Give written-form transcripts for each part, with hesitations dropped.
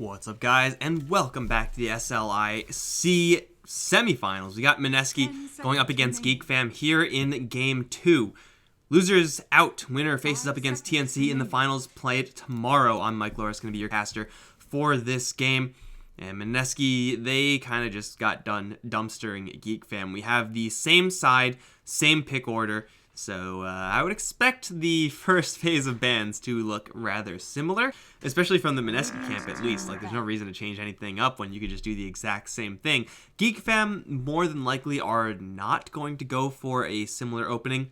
What's up, guys, and welcome back to the SLIC Semifinals. We got Mineski going up against Geek Fam here in Game 2. Losers out. Winner faces up against TNC in the finals. Play it tomorrow. I'm Mike Loris, going to be your caster for this game. And Mineski, they kind of just got done dumpstering Geek Fam. We have the same side, same pick order. So I would expect the first phase of bans to look rather similar, especially from the Mineski camp at least. Like, there's no reason to change anything up when you could just do the exact same thing. Geek Fam more than likely are not going to go for a similar opening.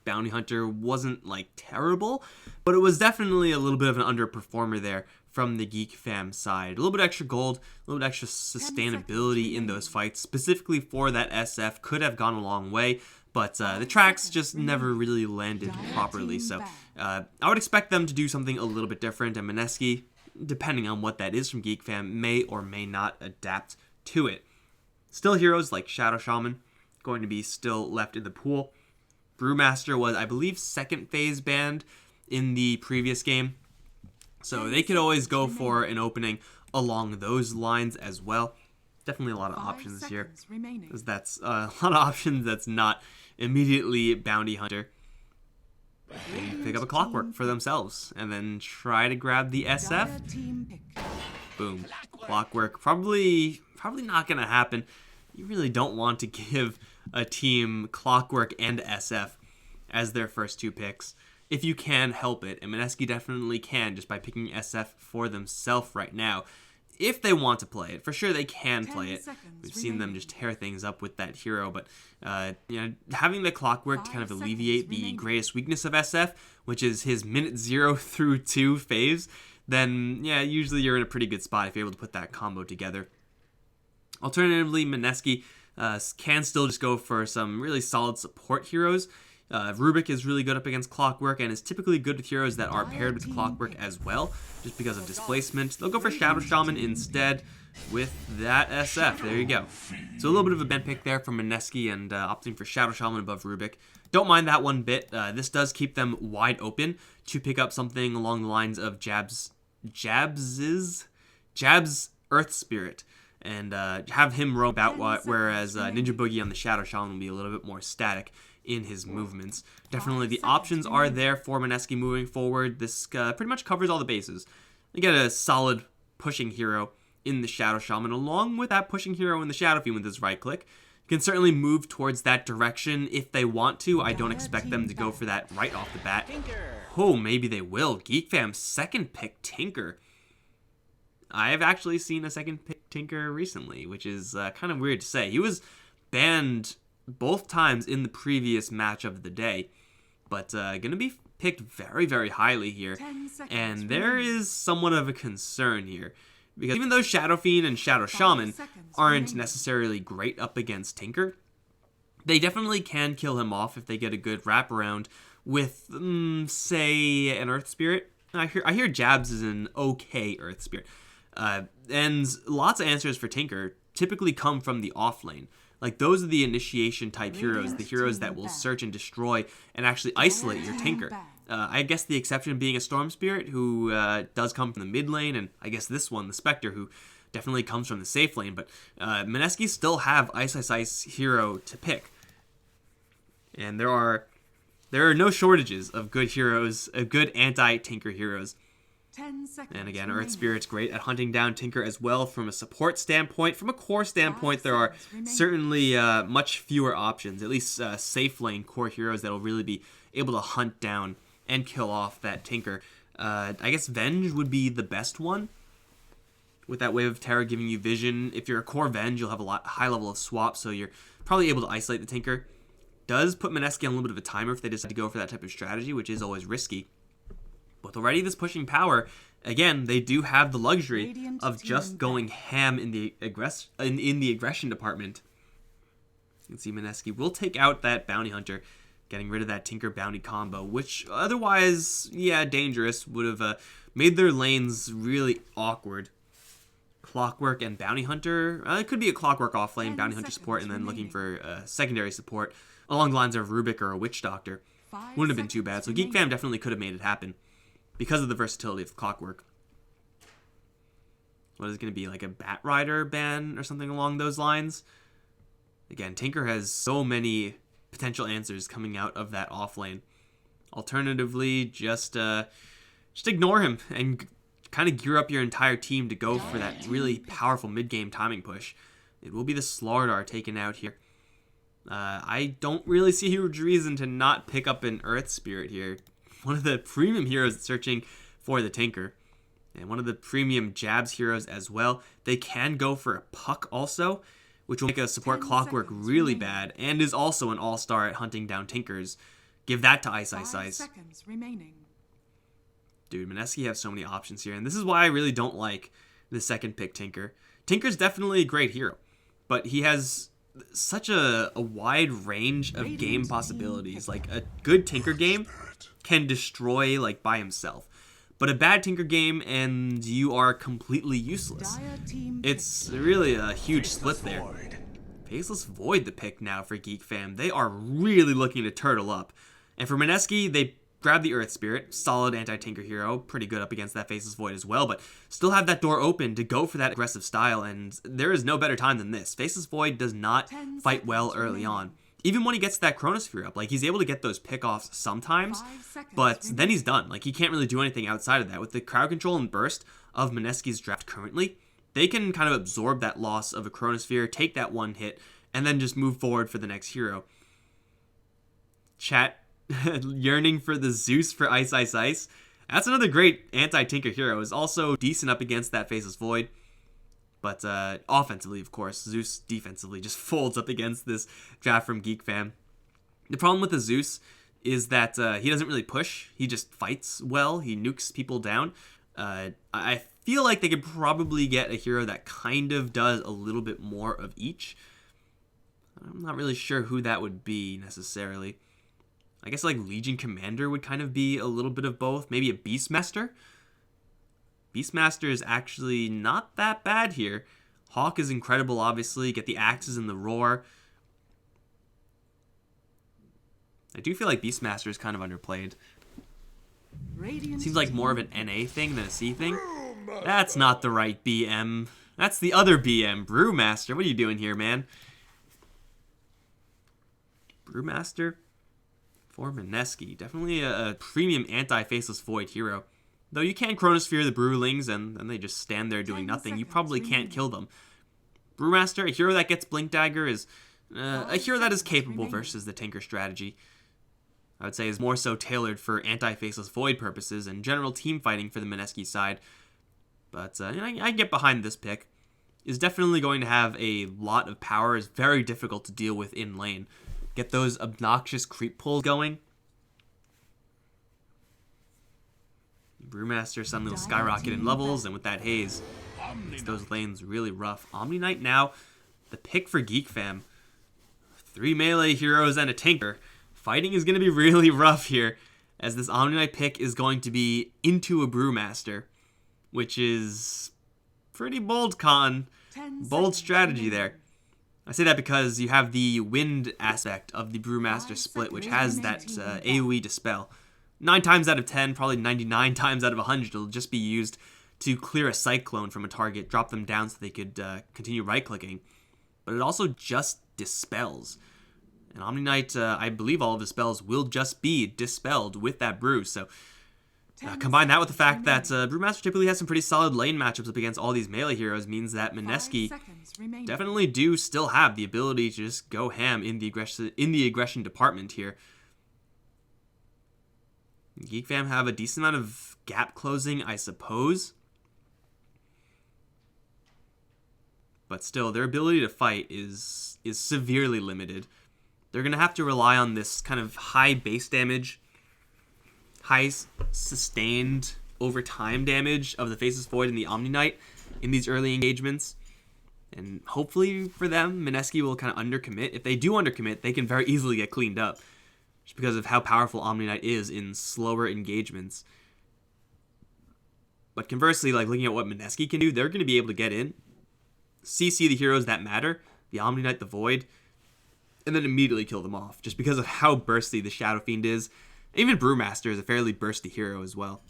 Bounty Hunter wasn't like terrible, but it was definitely a little bit of an underperformer there from the Geek Fam side. A little bit extra gold, a little bit extra sustainability in those fights, specifically for that SF, could have gone a long way. But the tracks just never really landed properly. So I would expect them to do something a little bit different. And Mineski, depending on what that is from Geek Fam, may or may not adapt to it. Still heroes like Shadow Shaman going to be still left in the pool. Brewmaster was, I believe, second phase banned in the previous game. So they could always go for an opening along those lines as well. Definitely a lot of options here. Because that's a lot of options that's not immediately Bounty Hunter. They pick up a Clockwork for themselves and then try to grab the SF. Boom. Clockwork. Probably not going to happen. You really don't want to give a team Clockwork and SF as their first two picks if you can help it. And Mineski definitely can just by picking SF for themselves right now. If they want to play it, for sure they can play it. We've seen them just tear things up with that hero, but having the Clockwork to kind of alleviate the greatest weakness of SF, which is his minute 0 through 2 phase, then yeah, usually you're in a pretty good spot if you're able to put that combo together. Alternatively, Mineski can still just go for some really solid support heroes. Rubik is really good up against Clockwork and is typically good with heroes that are paired with Clockwork as well, just because of displacement. They'll go for Shadow Shaman instead with that SF. There you go. So a little bit of a bent pick there from Mineski and opting for Shadow Shaman above Rubik. Don't mind that one bit. This does keep them wide open to pick up something along the lines of Jab's Earth Spirit and have him roam about, whereas Ninja Boogie on the Shadow Shaman will be a little bit more static in his movements. Definitely the options are there for Mineski moving forward. This pretty much covers all the bases. You get a solid pushing hero in the Shadow Shaman, along with that pushing hero in the Shadow Fiend with his right click. You can certainly move towards that direction if they want to. I don't expect them to go for that right off the bat. Oh, maybe they will. Geek Fam's second pick, Tinker. I've actually seen a second pick Tinker recently, which is kind of weird to say. He was banned both times in the previous match of the day, but gonna be picked very, very highly here, and there is somewhat of a concern here, because even though Shadow Fiend and Shadow Shaman aren't necessarily great up against Tinker, they definitely can kill him off if they get a good wraparound with, say, an Earth Spirit. I hear Jabs is an okay Earth Spirit, and lots of answers for Tinker typically come from the off lane. Like, those are the initiation type heroes, the heroes that will search and destroy and actually isolate your Tinker. I guess the exception being a Storm Spirit, who does come from the mid lane, and I guess this one, the Spectre, who definitely comes from the safe lane. But Mineski still have Ice hero to pick. And there are no shortages of good heroes, of good anti-Tinker heroes. And again, Earth Spirit's great at hunting down Tinker as well from a support standpoint. From a core standpoint, there are certainly much fewer options, at least safe lane core heroes that will really be able to hunt down and kill off that Tinker. I guess Venge would be the best one, with that Wave of Terror giving you vision. If you're a core Venge, you'll have a high level of swap, so you're probably able to isolate the Tinker. Does put Mineski on a little bit of a timer if they decide to go for that type of strategy, which is always risky. With already this pushing power, again, they do have the luxury of just going ham in the aggression department. You can see Mineski will take out that Bounty Hunter, getting rid of that Tinker Bounty combo, which otherwise, yeah, dangerous, would have made their lanes really awkward. Clockwork and Bounty Hunter, it could be a Clockwork off lane, Bounty Hunter support, and then looking for secondary support along the lines of Rubik or a Witch Doctor. Wouldn't have been too bad, so Geek Fam definitely could have made it happen because of the versatility of Clockwork. What is it going to be, like a Bat Rider ban or something along those lines? Again, Tinker has so many potential answers coming out of that off lane. Alternatively, just ignore him and kind of gear up your entire team to go for that really powerful mid-game timing push. It will be the StarLadder taken out here. I don't really see a huge reason to not pick up an Earth Spirit here. One of the premium heroes searching for the Tinker. And one of the premium Jabs heroes as well. They can go for a Puck also, which will make a support Clockwork really bad, and is also an all-star at hunting down Tinkers. Give that to Ice. Dude, Mineski have so many options here, and this is why I really don't like the second pick Tinker. Tinker's definitely a great hero, but he has such a wide range of game possibilities. Like, a good Tinker game can destroy, like, by himself. But a bad Tinker game and you are completely useless. It's really a huge split there. Faceless Void the pick now for Geek Fam. They are really looking to turtle up. And for Mineski, they grab the Earth Spirit, solid anti-Tinker hero, pretty good up against that Faceless Void as well, but still have that door open to go for that aggressive style, and there is no better time than this. Faceless Void does not fight well early on. Even when he gets that Chronosphere up, like, he's able to get those pickoffs sometimes, but then he's done. Like, he can't really do anything outside of that. With the crowd control and burst of Mineski's draft currently, they can kind of absorb that loss of a Chronosphere, take that one hit, and then just move forward for the next hero. Chat yearning for the Zeus for Ice. That's another great anti-Tinker hero. Is also decent up against that Faceless Void. But offensively, of course, Zeus defensively just folds up against this draft from Geek Fam. The problem with the Zeus is that he doesn't really push. He just fights well. He nukes people down. I feel like they could probably get a hero that kind of does a little bit more of each. I'm not really sure who that would be necessarily. I guess like Legion Commander would kind of be a little bit of both. Maybe a Beastmaster. Beastmaster is actually not that bad here. Hawk is incredible, obviously. Get the axes and the roar. I do feel like Beastmaster is kind of underplayed. Seems like more of an NA thing than a C thing. That's not the right BM. That's the other BM. Brewmaster, what are you doing here, man? Brewmaster for Mineski. Definitely a premium anti-Faceless Void hero. Though you can Chronosphere the Brewlings, and then they just stand there doing nothing. You probably can't kill them. Brewmaster, a hero that gets Blink Dagger, is a hero that is capable versus the Tinker strategy. I would say is more so tailored for anti-Faceless Void purposes and general team fighting for the Mineski side. But I get behind this pick. Is definitely going to have a lot of power. Is very difficult to deal with in lane. Get those obnoxious creep pulls going. Brewmaster suddenly will skyrocket in levels, and with that haze, makes those lanes really rough. Omni Knight now, the pick for Geek Fam. 3 melee heroes and a Tinker. Fighting is going to be really rough here, as this Omni Knight pick is going to be into a Brewmaster, which is pretty bold, Con. Bold strategy there. I say that because you have the wind aspect of the Brewmaster split, which has that AoE Dispel. 9 times out of 10, probably 99 times out of 100, it'll just be used to clear a Cyclone from a target, drop them down so they could continue right-clicking. But it also just dispels. And Omni Knight, I believe all of the spells will just be dispelled with that Brew, so combine that with the fact that Brewmaster typically has some pretty solid lane matchups up against all these melee heroes, means that Mineski definitely do still have the ability to just go ham in the aggression department here. Geek Fam have a decent amount of gap closing, I suppose. But still, their ability to fight is severely limited. They're going to have to rely on this kind of high base damage, high sustained over time damage of the Faceless Void and the Omni Knight in these early engagements. And hopefully for them, Mineski will kind of undercommit. If they do undercommit, they can very easily get cleaned up, just because of how powerful Omni Knight is in slower engagements. But conversely, like looking at what Mineski can do, they're going to be able to get in, CC the heroes that matter, the Omni Knight, the Void, and then immediately kill them off, just because of how bursty the Shadow Fiend is. Even Brewmaster is a fairly bursty hero as well.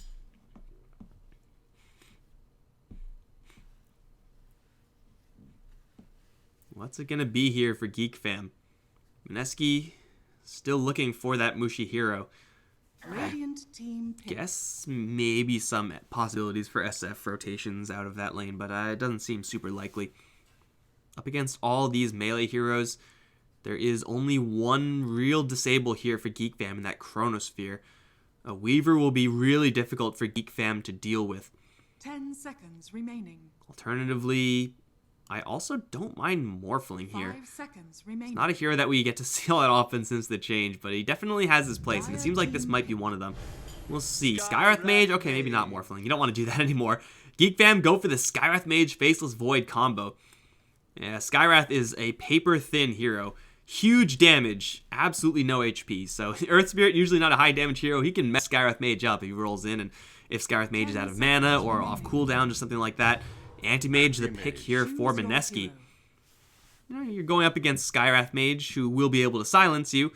What's it going to be here for Geek Fam? Mineski still looking for that Mushi hero. Radiant team pick. Guess maybe some possibilities for SF rotations out of that lane, but it doesn't seem super likely. Up against all these melee heroes, there is only one real disable here for Geek Fam in that Chronosphere. A Weaver will be really difficult for Geek Fam to deal with. 10 seconds remaining. Alternatively, I also don't mind Morphling here. 5 seconds remaining. It's not a hero that we get to see all that often since the change, but he definitely has his place, and it seems like this might be one of them. We'll see. Skywrath Mage? Okay, maybe not Morphling. You don't want to do that anymore. Geek Fam, go for the Skywrath Mage Faceless Void combo. Yeah, Skywrath is a paper-thin hero. Huge damage, absolutely no HP. So Earth Spirit, usually not a high damage hero. He can mess Skywrath Mage up if he rolls in, and if Skywrath Mage is out of mana or off cooldown or something like that. Anti-Mage, the pick here for Mineski. You know, you're going up against Skywrath Mage, who will be able to silence you,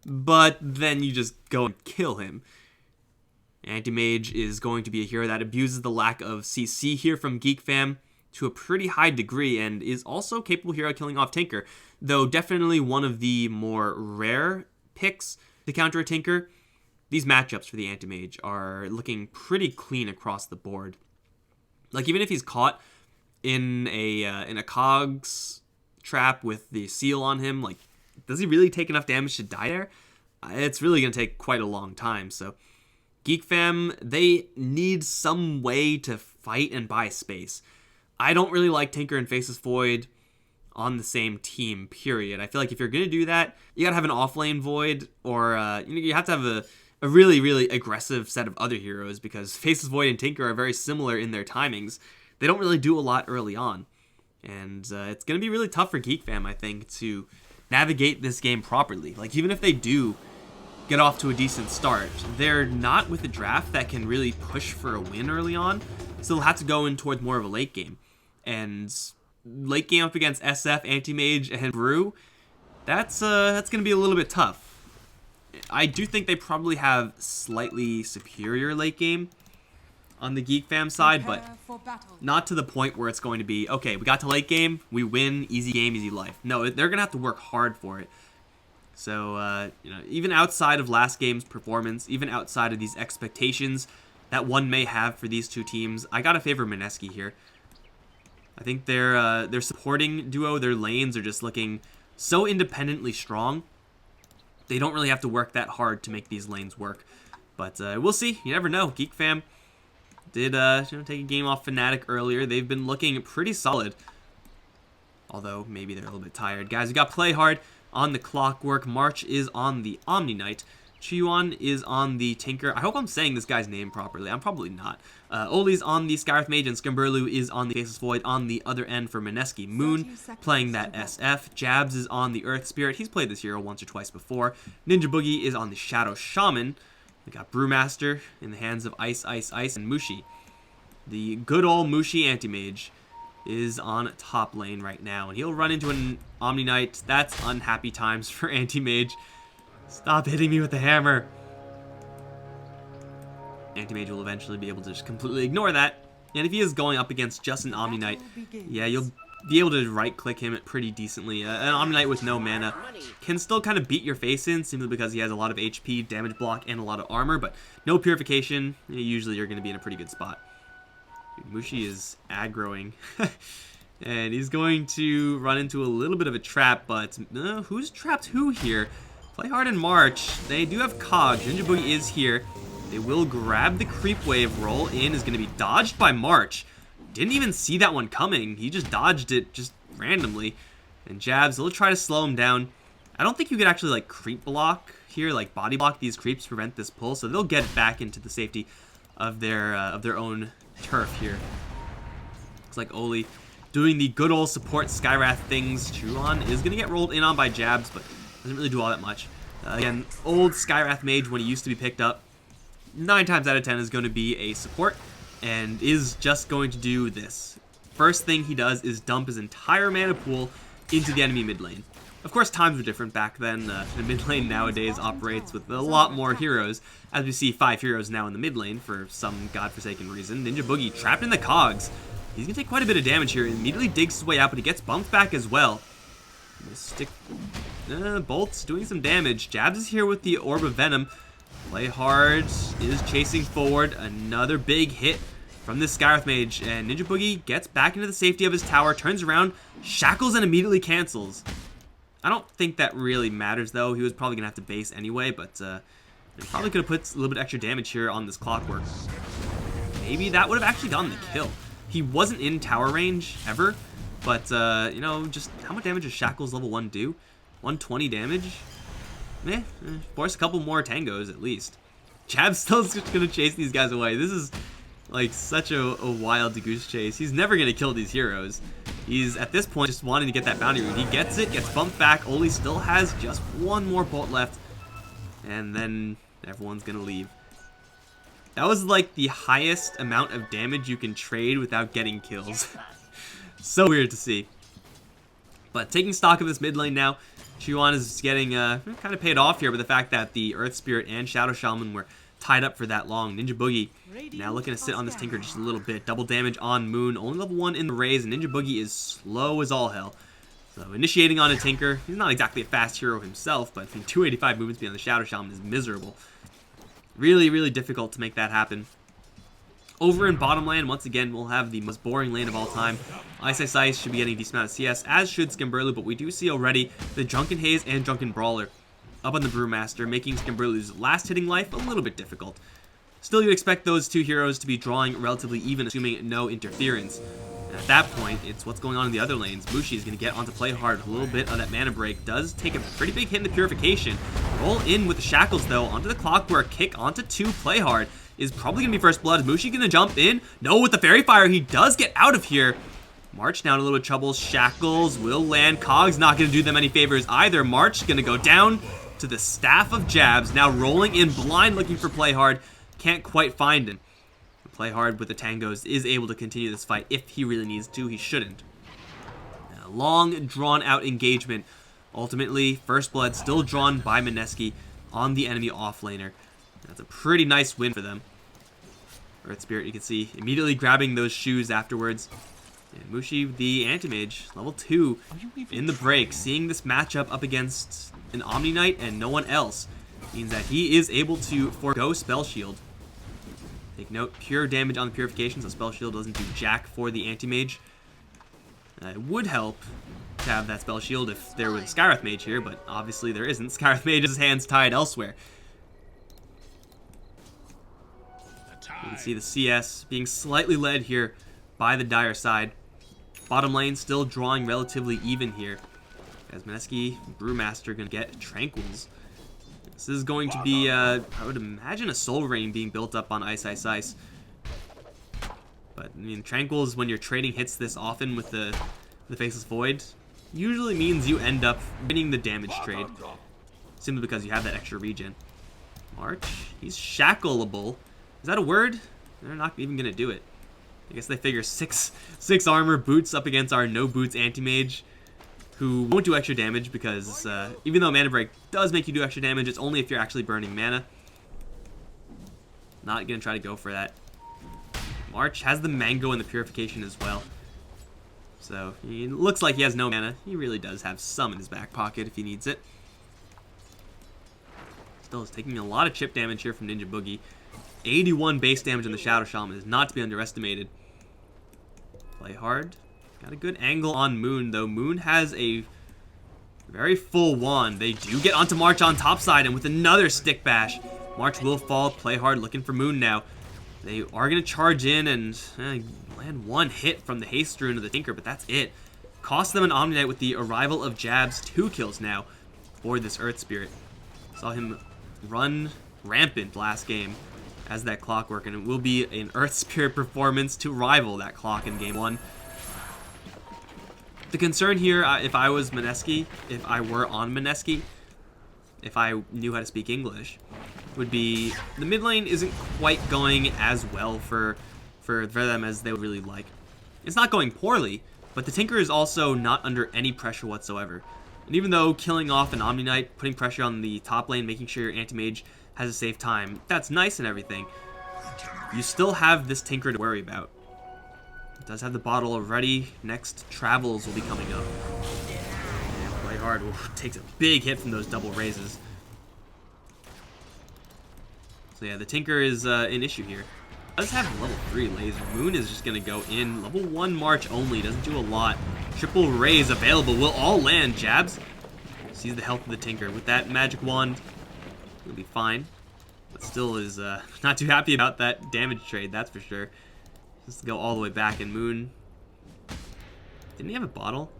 but then you just go and kill him. Anti-Mage is going to be a hero that abuses the lack of CC here from Geek Fam to a pretty high degree, and is also capable hero killing off Tinker, though definitely one of the more rare picks to counter a Tinker. These matchups for the Anti-Mage are looking pretty clean across the board. Like, even if he's caught in a Cogs trap with the seal on him, like, does he really take enough damage to die there? It's really going to take quite a long time. So Geek Fam, they need some way to fight and buy space. I don't really like Tinker and Faceless Void on the same team, period. I feel like if you're going to do that, you got to have an offlane Void, or you have to have a really, really aggressive set of other heroes, because Faceless Void and Tinker are very similar in their timings. They don't really do a lot early on. And it's going to be really tough for Geek Fam, I think, to navigate this game properly. Like, even if they do get off to a decent start, they're not with a draft that can really push for a win early on, so they'll have to go in towards more of a late game. And late game up against SF, Anti-Mage, and Brew, that's going to be a little bit tough. I do think they probably have slightly superior late game on the Geek Fam side, but not to the point where it's going to be, okay, we got to late game, we win, easy game, easy life. No, they're going to have to work hard for it. So, even outside of last game's performance, even outside of these expectations that one may have for these two teams, I gotta favor Mineski here. I think their supporting duo, their lanes are just looking so independently strong. They don't really have to work that hard to make these lanes work. But we'll see. You never know. Geek Fam did take a game off Fnatic earlier. They've been looking pretty solid. Although, maybe they're a little bit tired. Guys, we got Play Hard on the Clockwork. March is on the Omni Knight. Chiyuan is on the Tinker. I hope I'm saying this guy's name properly. I'm probably not. Oli's on the Skywrath Mage, and Skimberlu is on the Faceless Void on the other end for Mineski. Moon playing that SF. Jabs is on the Earth Spirit. He's played this hero once or twice before. Ninja Boogie is on the Shadow Shaman. We got Brewmaster in the hands of Ice, Ice, Ice, and Mushi. The good old Mushi Anti-Mage is on top lane right now, and he'll run into an Omni Knight. That's unhappy times for Anti-Mage. Stop hitting me with the hammer. Anti-Mage will eventually be able to just completely ignore that. And if he is going up against just an Omni Knight, yeah, you'll be able to right-click him pretty decently. An Omni Knight with no mana can still kind of beat your face in, simply because he has a lot of HP, damage block, and a lot of armor, but no purification. Usually you're going to be in a pretty good spot. Mushi is aggroing. And he's going to run into a little bit of a trap, but who's trapped who here? Play Hard in March. They do have Cogs. Ninja Boogie is here. They will grab the creep wave. Roll in is going to be dodged by March. Didn't even see that one coming. He just dodged it just randomly. And Jabs, they'll try to slow him down. I don't think you could actually like creep block here, like body block these creeps, prevent this pull. So they'll get back into the safety of their own turf here. Looks like Oli doing the good old support Skywrath things. Chiyuan is going to get rolled in on by Jabs, but doesn't really do all that much. Again, old Skywrath Mage, when he used to be picked up, 9 times out of 10 is going to be a support, and is just going to do this. First thing he does is dump his entire mana pool into the enemy mid lane. Of course, times were different back then. The mid lane nowadays operates with a lot more heroes, as we see 5 heroes now in the mid lane for some godforsaken reason. Ninja Boogie trapped in the Cogs. He's going to take quite a bit of damage here. He immediately digs his way out, but he gets bumped back as well. Mystic Bolt's doing some damage. Jabs is here with the Orb of Venom. Play Hard is chasing forward. Another big hit from the Skywrath Mage. And Ninja Boogie gets back into the safety of his tower, turns around, shackles, and immediately cancels. I don't think that really matters, though. He was probably going to have to base anyway, but he probably could have put a little bit extra damage here on this Clockwork. Maybe that would have actually gotten the kill. He wasn't in tower range ever, but, you know, just how much damage does Shackles level 1 do? 120 damage? Force a couple more tangos at least. Jab's still just going to chase these guys away. This is, like, such a wild goose chase. He's never going to kill these heroes. He's, at this point, just wanting to get that bounty rune. He gets it, gets bumped back. Oli still has just one more bolt left. And then everyone's going to leave. That was, like, the highest amount of damage you can trade without getting kills. So weird to see. But taking stock of this mid lane now, Chuan is getting kind of paid off here with the fact that the Earth Spirit and Shadow Shaman were tied up for that long. Ninja Boogie now looking to sit on this Tinker just a little bit. Double damage on Moon, only level 1 in the raise, and Ninja Boogie is slow as all hell. So initiating on a Tinker, he's not exactly a fast hero himself, but 285 movement speed on the Shadow Shaman is miserable. Really, really difficult to make that happen. Over in bottom lane, once again, we'll have the most boring lane of all time. Ice should be getting a decent amount of CS, as should Skimberlu, but we do see already the Drunken Haze and Drunken Brawler up on the Brewmaster, making Skimberlu's last hitting life a little bit difficult. Still, you'd expect those two heroes to be drawing relatively even, assuming no interference. And at that point, it's what's going on in the other lanes. Mushi is going to get onto Play Hard. A little bit of that mana break does take a pretty big hit in the Purification. Roll in with the Shackles, though, onto the Clockwork, kick onto 2 Play Hard. Is probably going to be first blood. Is Mushi going to jump in? No, with the Fairy Fire, he does get out of here. March now in a little bit of trouble. Shackles will land. Cog's not going to do them any favors either. March going to go down to the Staff of Jabs. Now rolling in blind, looking for Play Hard. Can't quite find him. Play Hard with the Tangos is able to continue this fight if he really needs to. He shouldn't. A long, drawn-out engagement. Ultimately, first blood still drawn by Mineski on the enemy offlaner. That's a pretty nice win for them. Earth Spirit, you can see, immediately grabbing those shoes afterwards. And Mushi, the Anti-Mage, level 2 in the break. Seeing this matchup up against an Omni Knight and no one else means that he is able to forego Spell Shield. Take note, pure damage on the Purification, so Spell Shield doesn't do jack for the Anti-Mage. It would help to have that Spell Shield if there was a Skywrath Mage here, but obviously there isn't. Skywrath Mage's hands tied elsewhere. You can see the CS being slightly led here by the Dire side. Bottom lane still drawing relatively even here. As Mineski, Brewmaster, going to get Tranquils. This is going to be, I would imagine, a Soul Rain being built up on Ice. But, I mean, Tranquils, when you're trading hits this often with the Faceless Void, usually means you end up winning the damage trade. Simply because you have that extra regen. March, he's shackleable. Is that a word? They're not even going to do it. I guess they figure 6 armor boots up against our no boots anti-mage, who won't do extra damage because even though mana break does make you do extra damage, it's only if you're actually burning mana. Not going to try to go for that. March has the mango and the purification as well. So he looks like he has no mana. He really does have some in his back pocket if he needs it. Still is taking a lot of chip damage here from Ninja Boogie. 81 base damage on the Shadow Shaman is not to be underestimated. Play hard. Got a good angle on Moon, though. Moon has a very full wand. They do get onto March on top side, and with another stick bash, March will fall. Play hard, looking for Moon now. They are going to charge in and land one hit from the Haste Rune of the Tinker, but that's it. Cost them an Omni Knight with the arrival of Jabs. 2 kills now for this Earth Spirit. Saw him run rampant last game as that Clockwork, and it will be an Earth Spirit performance to rival that clock in game 1. The concern here, if I was Mineski, if I were on Mineski, if I knew how to speak English, would be the mid lane isn't quite going as well for them as they would really like. It's not going poorly, but the Tinker is also not under any pressure whatsoever. And even though killing off an Omni Knight, putting pressure on the top lane, making sure your Anti-Mage has a safe time, that's nice and everything, you still have this Tinker to worry about. It does have the bottle already. Next Travels will be coming up. And Play hard. Ooh, takes a big hit from those double raises. So yeah, the Tinker is an issue here. Does have level 3 laser. Moon is just going to go in. Level 1 March only. Doesn't do a lot. Triple raise available. Will all land. Jabs. Sees the health of the Tinker. With that magic wand, he'll be fine. But still is not too happy about that damage trade, that's for sure. Just go all the way back. And Moon... Didn't he have a bottle?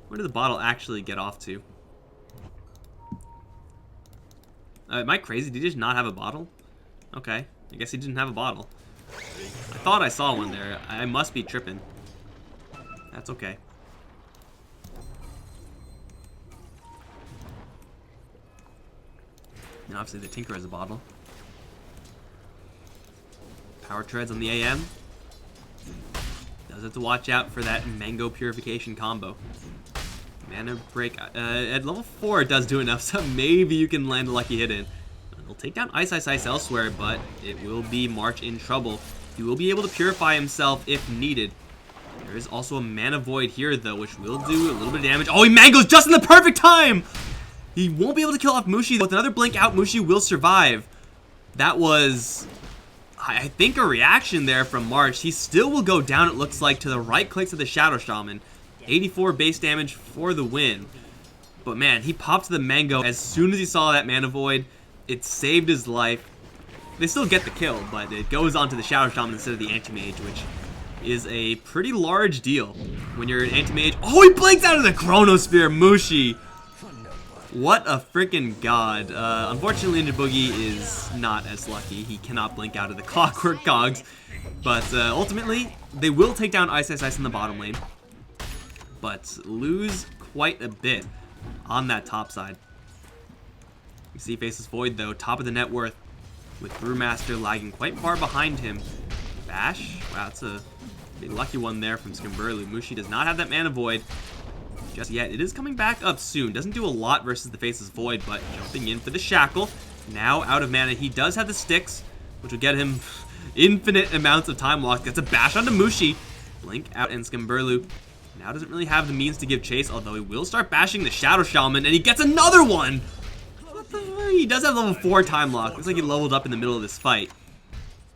Where did the bottle actually get off to? Am I crazy? Did he just not have a bottle? Okay. I guess he didn't have a bottle. I thought I saw one there. I must be tripping. That's okay. And obviously the Tinker has a bottle. Power treads on the AM. Does have to watch out for that mango purification combo. Mana break. At level 4 it does do enough, so maybe you can land a lucky hit in. He'll take down Ice elsewhere, but it will be March in trouble. He will be able to purify himself if needed. There is also a Mana Void here, though, which will do a little bit of damage. Oh, he mangoes just in the perfect time! He won't be able to kill off Mushi. With another blink out, Mushi will survive. That was, I think, a reaction there from March. He still will go down, it looks like, to the right clicks of the Shadow Shaman. 84 base damage for the win. But man, he popped the mango as soon as he saw that Mana Void. It saved his life. They still get the kill, but it goes onto the Shadow Shaman instead of the Anti-Mage, which is a pretty large deal when you're an Anti-Mage. Oh, he blinks out of the Chronosphere, Mushi! What a freaking god. Unfortunately, Ninja Boogie is not as lucky. He cannot blink out of the Clockwork Cogs. But ultimately, they will take down Ice in the bottom lane, but lose quite a bit on that top side. You see Faceless Void, though, top of the net worth, with Brewmaster lagging quite far behind him. Bash? Wow, that's a big lucky one there from Skimberlu. Mushi does not have that Mana Void just yet. It is coming back up soon. Doesn't do a lot versus the Faceless Void, but jumping in for the Shackle. Now out of mana. He does have the sticks, which will get him infinite amounts of time lock. Gets a bash onto Mushi. Blink out, and Skimberlu now doesn't really have the means to give chase, although he will start bashing the Shadow Shaman, and he gets another one! He does have level 4 time lock. Looks like he leveled up in the middle of this fight.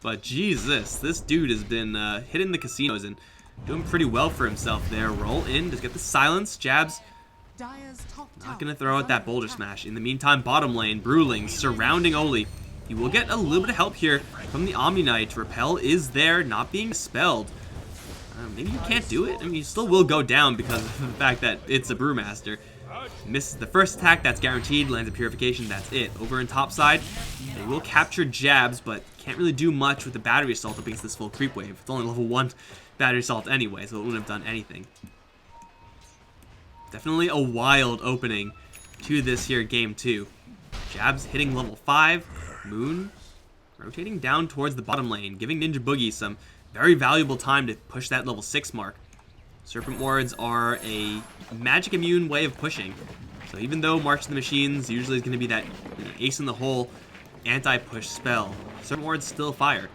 But Jesus, this dude has been hitting the casinos and doing pretty well for himself there. Roll in, just get the silence. Jabs. Not going to throw out that Boulder Smash. In the meantime, bottom lane, Brewling surrounding Oli. He will get a little bit of help here from the Omni Knight. Repel is there, not being spelled. Maybe you can't do it. I mean, you still will go down because of the fact that it's a Brewmaster. Misses the first attack, that's guaranteed. Lands a Purification, that's it. Over in top side, they will capture Jabs, but can't really do much with the Battery Assault up against this full creep wave. It's only level 1 Battery Assault anyway, so it wouldn't have done anything. Definitely a wild opening to this here game 2. Jabs hitting level 5. Moon rotating down towards the bottom lane, giving Ninja Boogie some very valuable time to push that level 6 mark. Serpent Wards are a magic immune way of pushing. So even though March of the Machines usually is going to be that ace in the hole anti-push spell, Serpent Wards still fire.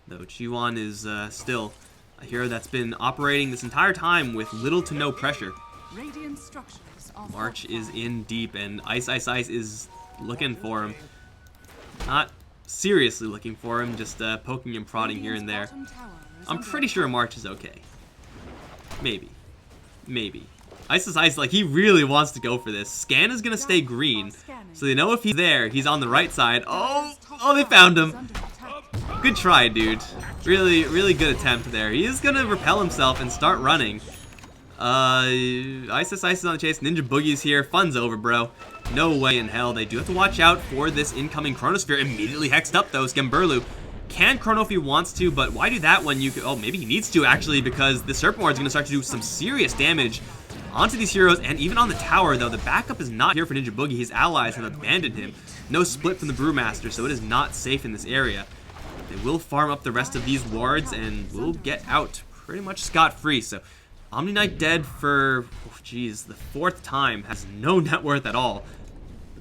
Though Chiwon is still a hero that's been operating this entire time with little to no pressure. March is in deep, and Ice is looking for him. Not seriously looking for him, just poking and prodding here and there. I'm pretty sure March is okay. Maybe. Ice, like, he really wants to go for this. Scan is going to stay green, so they know if he's there, he's on the right side. Oh, they found him. Good try, dude. Really good attempt there. He is going to repel himself and start running. Ice is on the chase. Ninja Boogie's here. Fun's over, bro. No way in hell. They do have to watch out for this incoming Chronosphere. Immediately hexed up, though. Skimberlu can chrono if he wants to, but why do that when you could... Oh, maybe he needs to, actually, because the Serpent Ward is going to start to do some serious damage onto these heroes, and even on the tower, though. The backup is not here for Ninja Boogie. His allies have abandoned him. No split from the Brewmaster, so it is not safe in this area. They will farm up the rest of these wards, and will get out pretty much scot-free. So, Omni Knight dead for, the 4th time. Has no net worth at all.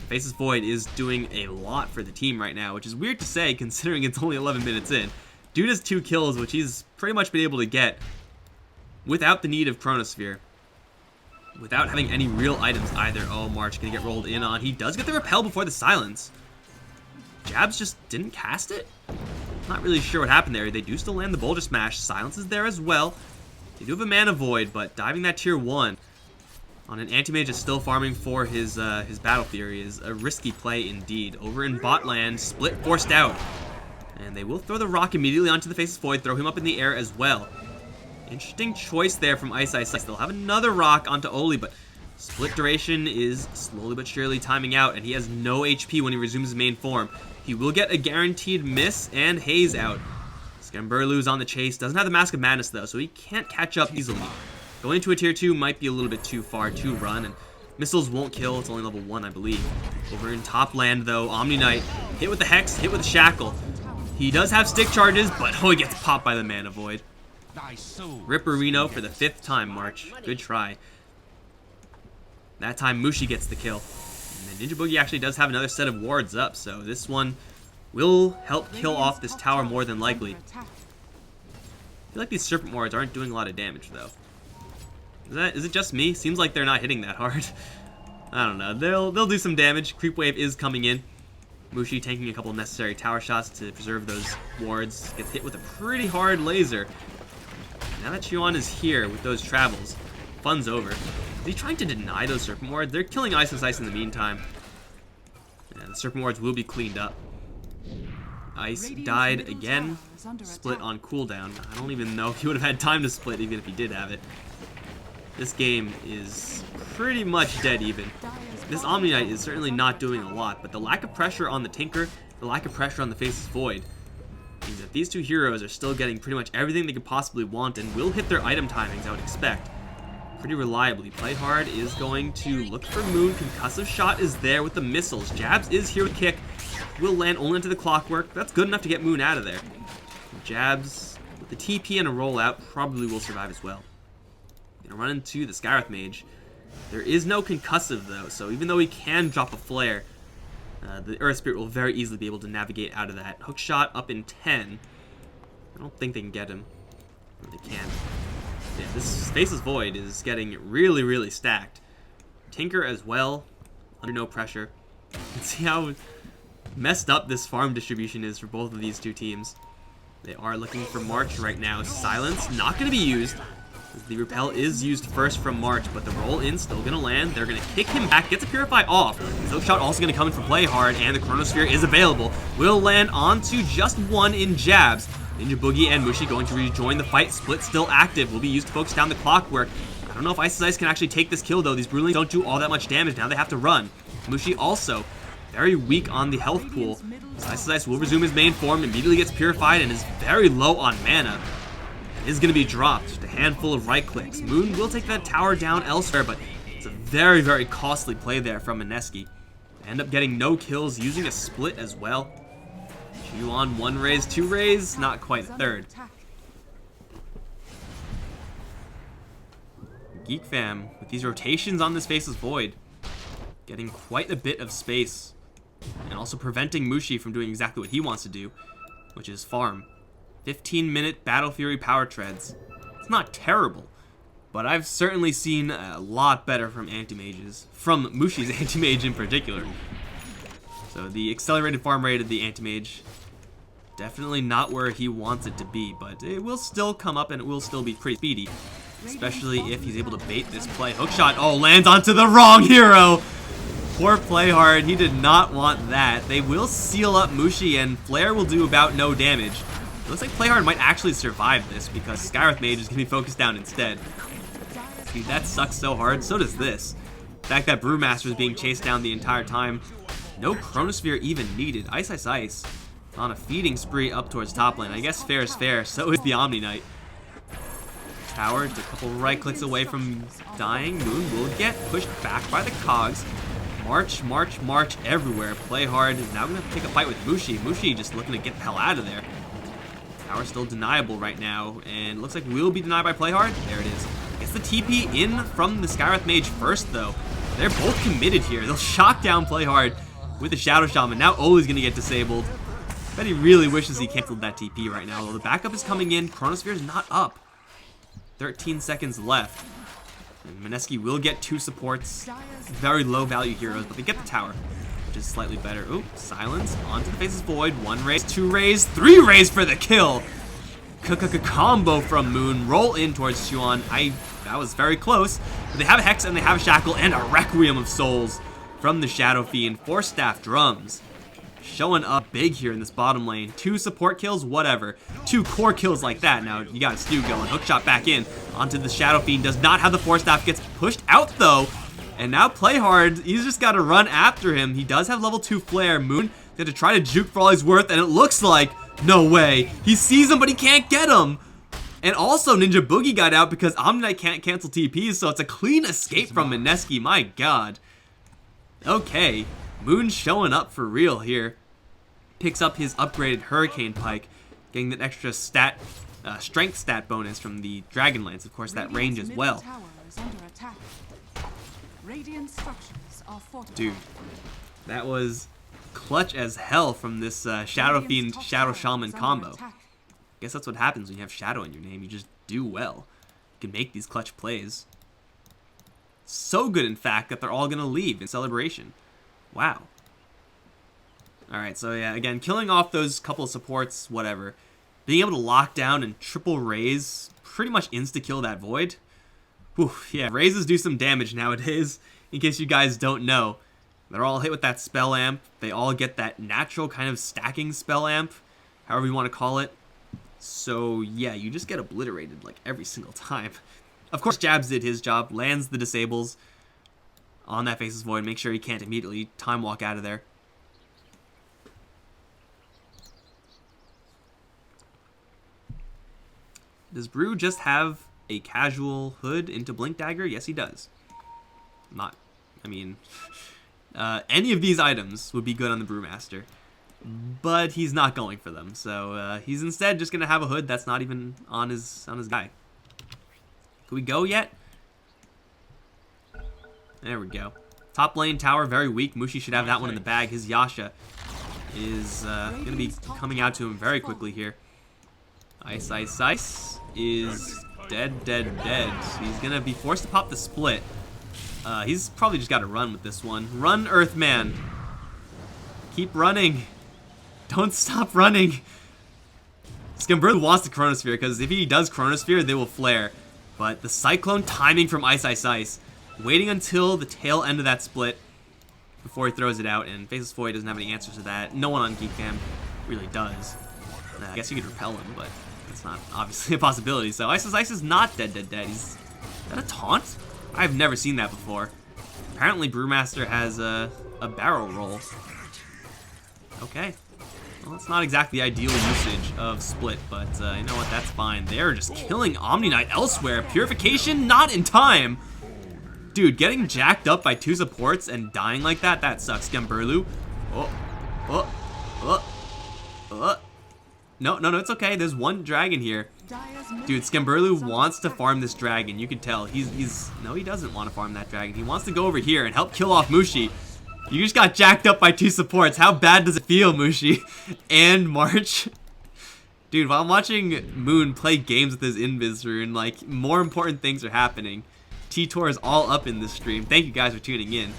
Faceless Void is doing a lot for the team right now, which is weird to say considering it's only 11 minutes in. Dude has 2 kills, which he's pretty much been able to get without the need of Chronosphere. without having any real items either. Oh, March gonna get rolled in on. He does get the repel before the silence. Jabs just didn't cast it? Not really sure what happened there. They do still land the Boulder Smash. Silence is there as well. They do have a Mana Void, but diving that tier 1 on an Anti-Mage is still farming for his Battle Fury is a risky play indeed. Over in bot land, Split forced out. And they will throw the rock immediately onto the Faceless Void, throw him up in the air as well. Interesting choice there from Ice. They'll have another rock onto Oli, but Split duration is slowly but surely timing out, and he has no HP when he resumes his main form. He will get a guaranteed miss and Haze out. Scamberlu's on the chase. Doesn't have the Mask of Madness, though, so he can't catch up easily. Going into a tier 2 might be a little bit too far to run, and missiles won't kill. It's only level 1, I believe. Over in top land, though, Omni Knight hit with the Hex, hit with the Shackle. He does have stick charges, but he gets popped by the Mana Void. Ripperino for the 5th time, March. Good try. That time, Mushi gets the kill. And then Ninja Boogie actually does have another set of wards up, so this one will help kill off this tower more than likely. I feel like these Serpent wards aren't doing a lot of damage, though. Is it just me? Seems like they're not hitting that hard. I don't know. They'll do some damage. Creep Wave is coming in. Mushi taking a couple necessary tower shots to preserve those wards. Gets hit with a pretty hard laser. Now that Chuan is here with those travels, fun's over. Is he trying to deny those Serpent wards? They're killing Ice in the meantime. Yeah, the Serpent wards will be cleaned up. Ice died again. Split on cooldown. I don't even know if he would have had time to split even if he did have it. This game is pretty much dead even. This Omni Knight is certainly not doing a lot, but the lack of pressure on the Tinker, the lack of pressure on the Faceless Void, means that these two heroes are still getting pretty much everything they could possibly want and will hit their item timings, I would expect, pretty reliably. Play Hard is going to look for Moon. Concussive Shot is there with the missiles. Jabs is here with Kick. Will land only into the Clockwork. That's good enough to get Moon out of there. Jabs, with the TP and a rollout, probably will survive as well. Gonna run into the Skywrath Mage. There is no concussive though, so even though he can drop a flare, the Earth Spirit will very easily be able to navigate out of that. Hook shot up in 10. I don't think they can get him. Or they can. Yeah, this Faceless Void is getting really, really stacked. Tinker as well, under no pressure. You can see how messed up this farm distribution is for both of these two teams. They are looking for March right now. Silence, not going to be used. The repel is used first from March, but the roll in still going to land. They're going to kick him back, gets a Purify off. Silk Shot also going to come in for Play Hard, and the Chronosphere is available. Will land onto just one in Jabs. Ninja Boogie and Mushi going to rejoin the fight. Split still active. Will be used to focus down the Clockwork. I don't know if Ice can actually take this kill, though. These Brewlings don't do all that much damage. Now they have to run. Mushi also very weak on the health pool. So Ice will resume his main form, immediately gets purified, and is very low on mana. Is going to be dropped. Just a handful of right clicks. Moon will take that tower down elsewhere, but it's a very, very costly play there from Mineski. End up getting no kills, using a split as well. Chuan, 1 raise, 2 raise, not quite a third. Geek fam, with these rotations on this Faceless Void, getting quite a bit of space, and also preventing Mushi from doing exactly what he wants to do, which is farm. 15-minute Battle Fury power treads. It's not terrible, but I've certainly seen a lot better from anti-mages, from Mushi's anti-mage in particular. So the accelerated farm rate of the anti-mage, definitely not where he wants it to be, but it will still come up and it will still be pretty speedy, especially if he's able to bait this play. Hookshot, oh, lands onto the wrong hero! Poor Play Hard, he did not want that. They will seal up Mushi and Flare will do about no damage. It looks like Play Hard might actually survive this because Skywrath Mage is going to be focused down instead. Dude, that sucks so hard. So does this. The fact that Brewmaster is being chased down the entire time. No Chronosphere even needed. Ice on a feeding spree up towards top lane. I guess fair is fair. So is the Omni Knight. Tower, just a couple right clicks away from dying. Moon will get pushed back by the cogs. March everywhere. Play Hard is now going to take a fight with Mushi. Mushi just looking to get the hell out of there. Tower still deniable right now, and looks like will be denied by Play Hard. There it is. Gets the TP in from the Skywrath Mage first, though. They're both committed here. They'll shock down Play Hard with the Shadow Shaman. Now Oli's going to get disabled. I bet he really wishes he canceled that TP right now. Although the backup is coming in. Chronosphere is not up. 13 seconds left. And Mineski will get 2 supports. Very low value heroes, but they get the tower, which is slightly better. Oop, silence. Onto the Faceless Void. 1 raise, 2 raise, 3 raise for the kill. Combo from Moon. Roll in towards Xuan. That was very close. But they have a Hex and they have a Shackle and a Requiem of Souls from the Shadow Fiend. 4 Staff Drums. Showing up big here in this bottom lane. 2 support kills, whatever. 2 core kills like that. Now you got a Stew going. Hookshot back in onto the Shadow Fiend. Does not have the 4 Staff. Gets pushed out though. And now Play Hard, he's just got to run after him. He does have level 2 Flare. Moon got to try to juke for all he's worth, and it looks like, no way. He sees him, but he can't get him. And also, Ninja Boogie got out because Omni can't cancel TPs, so it's a clean escape from Mineski. My god. Okay, Moon showing up for real here. Picks up his upgraded Hurricane Pike, getting that extra strength stat bonus from the Dragon Lance. Of course, that range as well. Dude, that was clutch as hell from this Shadow Fiend, Shadow Shaman combo. Guess that's what happens when you have Shadow in your name. You just do well. You can make these clutch plays. So good, in fact, that they're all going to leave in celebration. Wow. Alright, so yeah, again, killing off those couple of supports, whatever. Being able to lock down and triple raise, pretty much insta-kill that Void. Whew, yeah, raises do some damage nowadays, in case you guys don't know. They're all hit with that spell amp. They all get that natural kind of stacking spell amp, however you want to call it. So yeah, you just get obliterated like every single time. Of course, Jabs did his job, lands the disables on that Faceless Void, make sure he can't immediately time walk out of there. Does Brew just have a casual hood into Blink Dagger? Yes, he does. Any of these items would be good on the Brewmaster, but he's not going for them. So he's instead just gonna have a hood that's not even on his guy. Can we go yet? There we go. Top lane tower very weak. Mushi should have that one in the bag. His Yasha is gonna be coming out to him very quickly here. Ice is dead. He's gonna be forced to pop the split. He's probably just got to run with this one. Run, Earthman. Keep running. Don't stop running. Skimberlu wants the Chronosphere, because if he does Chronosphere, they will flare. But the Cyclone timing from Ice. Waiting until the tail end of that split before he throws it out, and Faceless Void doesn't have any answers to that. No one on Geek Fam really does. I guess you could repel him, but that's not obviously a possibility. So Ice is not dead. Is that a taunt? I've never seen that before. Apparently Brewmaster has a barrel roll. Okay. Well, it's not exactly the ideal usage of split, but you know what, that's fine. They're just killing Omni Knight elsewhere. Purification, not in time. Dude, getting jacked up by 2 supports and dying like that sucks. Skimberlu. No, it's okay. There's one dragon here. Dude, Skimberlu wants to farm this dragon. You can tell. No, he doesn't want to farm that dragon. He wants to go over here and help kill off Mushi. You just got jacked up by 2 supports. How bad does it feel, Mushi? And March. Dude, while I'm watching Moon play games with his Invis rune, like, more important things are happening. T-Tor is all up in this stream. Thank you guys for tuning in.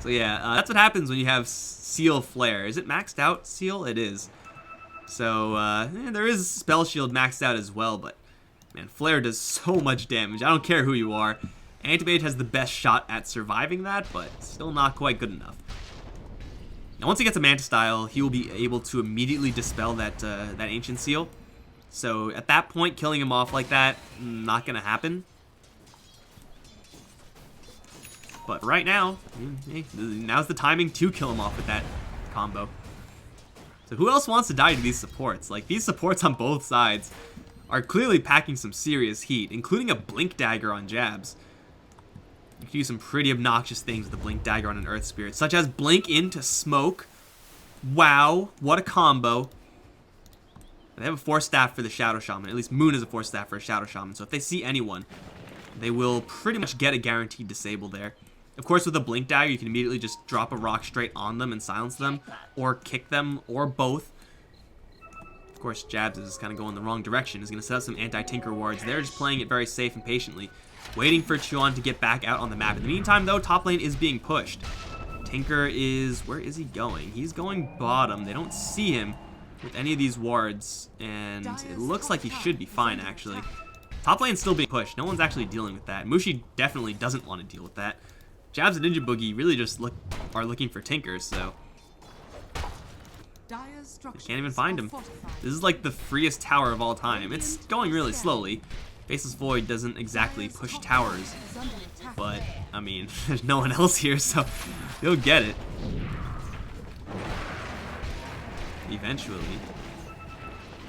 So yeah, that's what happens when you have Seal Flare. Is it maxed out, Seal? It is. So, there is Spell Shield maxed out as well, but, man, Flare does so much damage. I don't care who you are. Antimage has the best shot at surviving that, but still not quite good enough. Now, once he gets a Manta Style, he will be able to immediately dispel that Ancient Seal. So, at that point, killing him off like that, not gonna happen. But right now, hey, now's the timing to kill him off with that combo. So who else wants to die to these supports? Like, these supports on both sides are clearly packing some serious heat, including a Blink Dagger on Jabs. You can do some pretty obnoxious things with a Blink Dagger on an Earth Spirit, such as blink into smoke. Wow, what a combo. They have a 4 staff for the Shadow Shaman. At least Moon is a 4 staff for a Shadow Shaman. So if they see anyone, they will pretty much get a guaranteed disable there. Of course, with a Blink Dagger, you can immediately just drop a rock straight on them and silence them, or kick them, or both. Of course, Jabs is kind of going the wrong direction. He's going to set up some anti-Tinker wards. They're just playing it very safe and patiently, waiting for Chuan to get back out on the map. In the meantime, though, top lane is being pushed. Tinker is... where is he going? He's going bottom. They don't see him with any of these wards, and it looks like he should be fine, actually. Top lane's still being pushed. No one's actually dealing with that. Mushi definitely doesn't want to deal with that. Jabs and Ninja Boogie really just are looking for Tinkers, so... I can't even find him. This is like the freest tower of all time. It's going really slowly. Faceless Void doesn't exactly push towers, but, I mean, there's no one else here, so he'll get it. Eventually.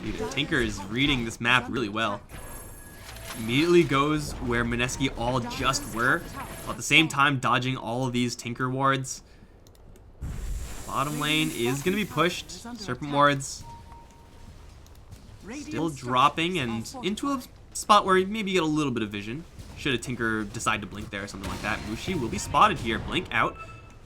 Dude, Tinker is reading this map really well. Immediately goes where Mineski all just were, while at the same time dodging all of these Tinker wards. Bottom lane is going to be pushed. Serpent wards still dropping and into a spot where maybe you get a little bit of vision. Should a Tinker decide to blink there or something like that. Mushi will be spotted here. Blink out.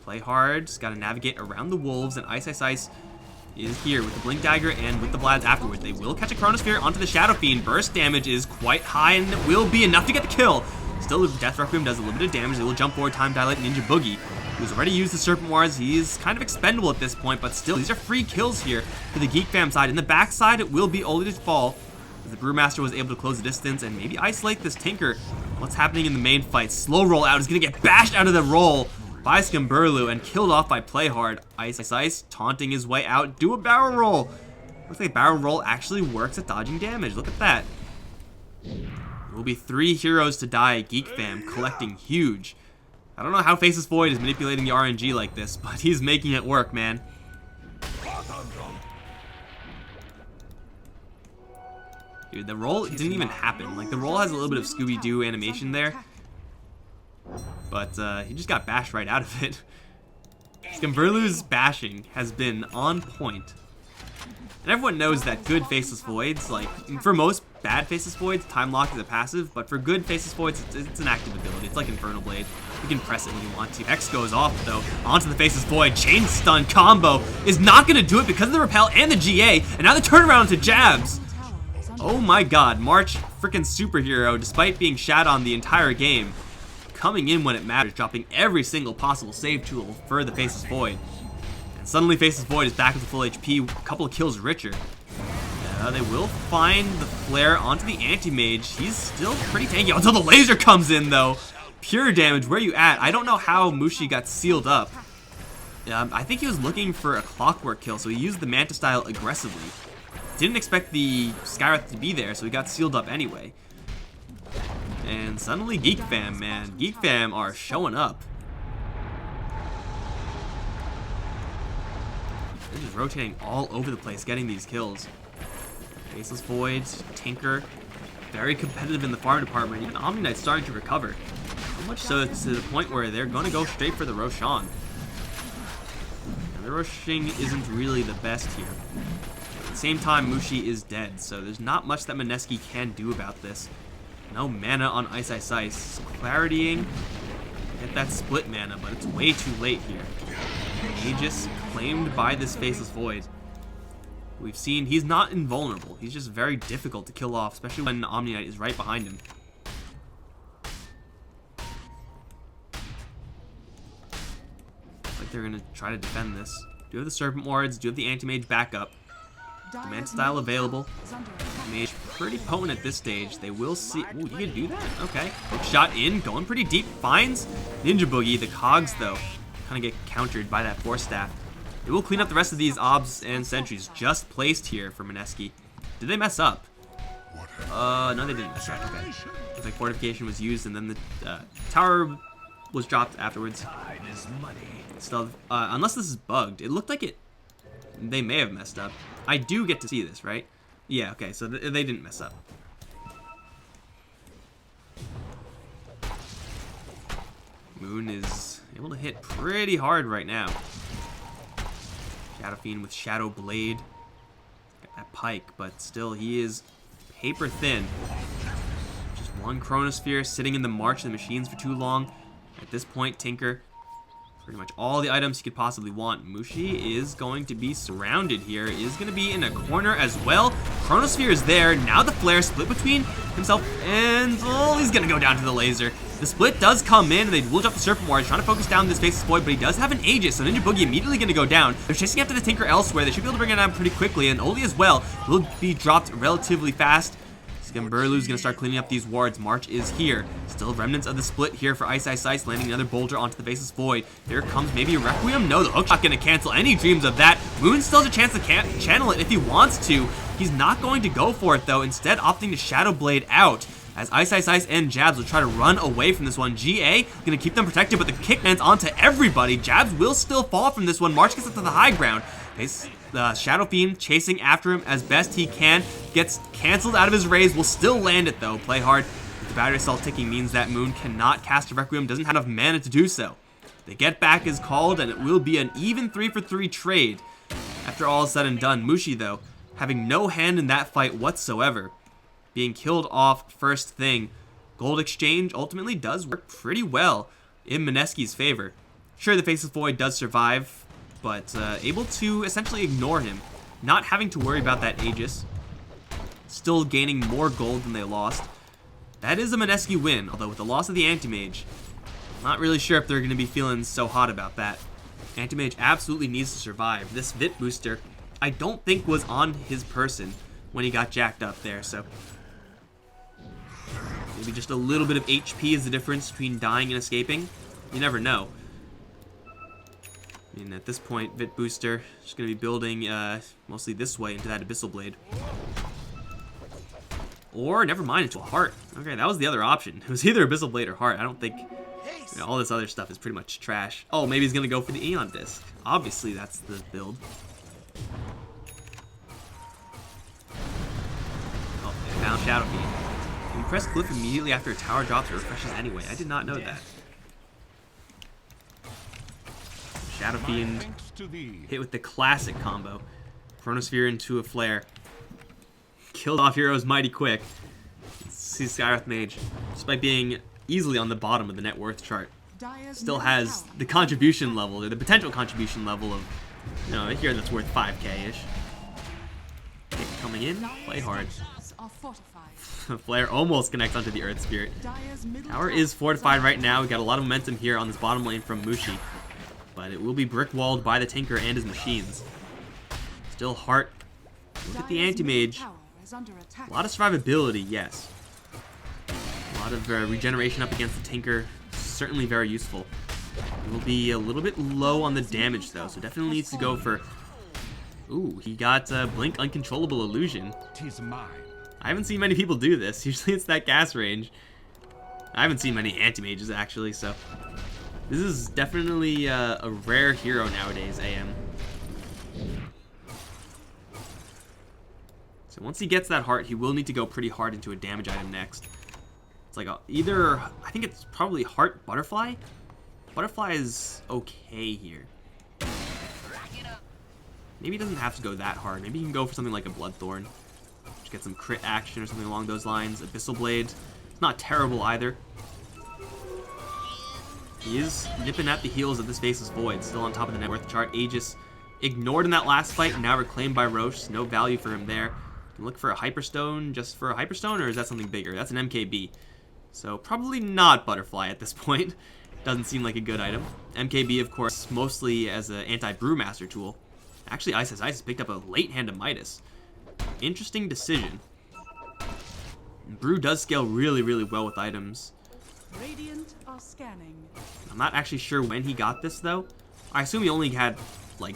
Play hard. Just got to navigate around the wolves, and Ice is here with the Blink Dagger and with the Vlads afterwards. They will catch a Chronosphere onto the Shadow Fiend. Burst damage is quite high and it will be enough to get the kill. Still, the Death Requiem does a little bit of damage. They will jump forward, time dilate Ninja Boogie, who's already used the Serpent Wards. He's kind of expendable at this point, but still, these are free kills here for the Geek fam side. In the back side, it will be only to fall. The Brewmaster was able to close the distance and maybe isolate this Tinker. What's happening in the main fight? Slow roll out is going to get bashed out of the roll by Skimberlu and killed off by Playhard. Ice taunting his way out. Do a barrel roll. Looks like barrel roll actually works at dodging damage. Look at that. There will be 3 heroes to die. Geek fam collecting huge. I don't know how Faceless Void is manipulating the RNG like this, but he's making it work, man. Dude, the roll didn't even happen. Like, the roll has a little bit of Scooby-Doo animation there, but he just got bashed right out of it. Skimberlu's bashing has been on point. And everyone knows that good Faceless Voids, like, for most bad Faceless Voids, Time Lock is a passive, but for good Faceless Voids, it's an active ability. It's like Infernal Blade. You can press it when you want to. X goes off, though, onto the Faceless Void. Chain Stun combo is not going to do it because of the Repel and the GA, and now the turnaround to Jabs. Oh my god, March freaking superhero, despite being shat on the entire game, coming in when it matters, dropping every single possible save tool for the Faceless Void. And suddenly Faceless Void is back at the full HP, a couple of kills richer. They will find the flare onto the Anti-Mage. He's still pretty tanky until the laser comes in, though. Pure damage, where you at? I don't know how Mushi got sealed up. I think he was looking for a clockwork kill, so he used the Manta style aggressively. Didn't expect the Skywrath to be there, so he got sealed up anyway. And suddenly Geek fam, man. Geek fam are showing up. They're just rotating all over the place, getting these kills. Faceless Voids, Tinker, very competitive in the farm department. Even Omni Knight's starting to recover. So much so to the point where they're going to go straight for the Roshan. And the Roshing isn't really the best here. At the same time, Mushi is dead, so there's not much that Mineski can do about this. No mana on Ice. Claritying, get that split mana, but it's way too late here. Aegis claimed by this Faceless Void. We've seen he's not invulnerable. He's just very difficult to kill off, especially when Omni Knight is right behind him. Looks like they're going to try to defend this. Do have the Serpent Wards, do have the Anti-Mage backup. Command style available. Mage pretty potent at this stage. They will see. Ooh, you can do that? Okay. Hook shot in, going pretty deep. Finds Ninja Boogie. The cogs, though, kind of get countered by that Force Staff. They will clean up the rest of these obs and sentries just placed here for Mineski. Did they mess up? No, they didn't mess up. Okay. Looks like fortification was used, and then the tower was dropped afterwards. Still, unless this is bugged, it looked like it. They may have messed up. I do get to see this, right? Yeah, okay, so they didn't mess up. Moon is able to hit pretty hard right now. Shadow Fiend with Shadow Blade. Got that pike, but still he is paper thin. Just one Chronosphere sitting in the March of the Machines for too long. At this point, Tinker Pretty much all the items he could possibly want. Mushi is going to be surrounded here. Is going to be in a corner as well. Chronosphere is there. Now the flare split between himself and... oh, he's going to go down to the laser. The split does come in, and they will jump the Serpent Ward, trying to focus down this Faceless Void, but he does have an Aegis, so Ninja Boogie immediately going to go down. They're chasing after the Tinker elsewhere. They should be able to bring it down pretty quickly, and Oli as well will be dropped relatively fast. Skimberlu's going to start cleaning up these wards. March is here. Still remnants of the split here for Ice Ice Ice, landing another Boulder onto the Faceless Void. Here comes maybe a Requiem. No, the hook's not going to cancel any dreams of that. Moon still has a chance to channel it if he wants to. He's not going to go for it, though, instead opting to Shadow Blade out. As Ice Ice Ice and Jabs will try to run away from this one. GA going to keep them protected, but the kick lands onto everybody. Jabs will still fall from this one. March gets up to the high ground. The Shadow Fiend chasing after him as best he can. Gets canceled out of his raise. Will still land it, though. Play hard. The battery cell ticking means that Moon cannot cast a Requiem. Doesn't have enough mana to do so. The get back is called, and it will be an even 3-for-3 trade. After all is said and done, Mushi, though, having no hand in that fight whatsoever. Being killed off first thing. Gold exchange ultimately does work pretty well in Mineski's favor. Sure, the Faceless Void does survive, but able to essentially ignore him. Not having to worry about that Aegis. Still gaining more gold than they lost. That is a Mineski win, although with the loss of the Anti-Mage, not really sure if they're going to be feeling so hot about that. Anti-Mage absolutely needs to survive. This Vit booster, I don't think was on his person when he got jacked up there, so... maybe just a little bit of HP is the difference between dying and escaping. You never know. I mean, at this point, Vit Booster is just going to be building mostly this way into that Abyssal Blade. Or, never mind, into a Heart. Okay, that was the other option. It was either Abyssal Blade or Heart. I don't think... you know, all this other stuff is pretty much trash. Oh, maybe he's going to go for the Aeon Disc. Obviously, that's the build. Oh, they found Shadow Fiend. You press Glyph immediately after a tower drops, it refreshes anyway. I did not know that. Shadow Fiend hit with the classic combo. Chronosphere into a flare. Killed off heroes mighty quick. Let's see Skywrath Mage, despite being easily on the bottom of the net worth chart, still has the contribution level, or the potential contribution level of, you know, here that's worth 5k-ish. Coming in, play hard. Flare almost connects onto the Earth Spirit. Tower is fortified right now. We got a lot of momentum here on this bottom lane from Mushi, but it will be brick walled by the Tinker and his machines. Still Heart. Look at the Anti-Mage. A lot of survivability, yes. A lot of regeneration up against the Tinker. Certainly very useful. It will be a little bit low on the damage though, so definitely needs to go for... ooh, he got Blink Uncontrollable Illusion. I haven't seen many people do this. Usually it's that gas range. I haven't seen many Anti-Mages actually, so... this is definitely a rare hero nowadays, AM. So once he gets that Heart, he will need to go pretty hard into a damage item next. It's like either, I think it's probably Heart Butterfly? Butterfly is okay here. Maybe he doesn't have to go that hard. Maybe he can go for something like a Bloodthorn. Just get some crit action or something along those lines. Abyssal Blade, it's not terrible either. He is nipping at the heels of this Faceless Void, still on top of the net worth chart. Aegis ignored in that last fight, now reclaimed by Roche. No value for him there. Can look for a Hyperstone just for a Hyperstone, or is that something bigger? That's an MKB. So probably not Butterfly at this point. Doesn't seem like a good item. MKB, of course, mostly as an anti-Brewmaster tool. Actually, Ice has picked up a late hand of Midas. Interesting decision. Brew does scale really, really well with items. Radiant are scanning. I'm not actually sure when he got this though. I assume he only had like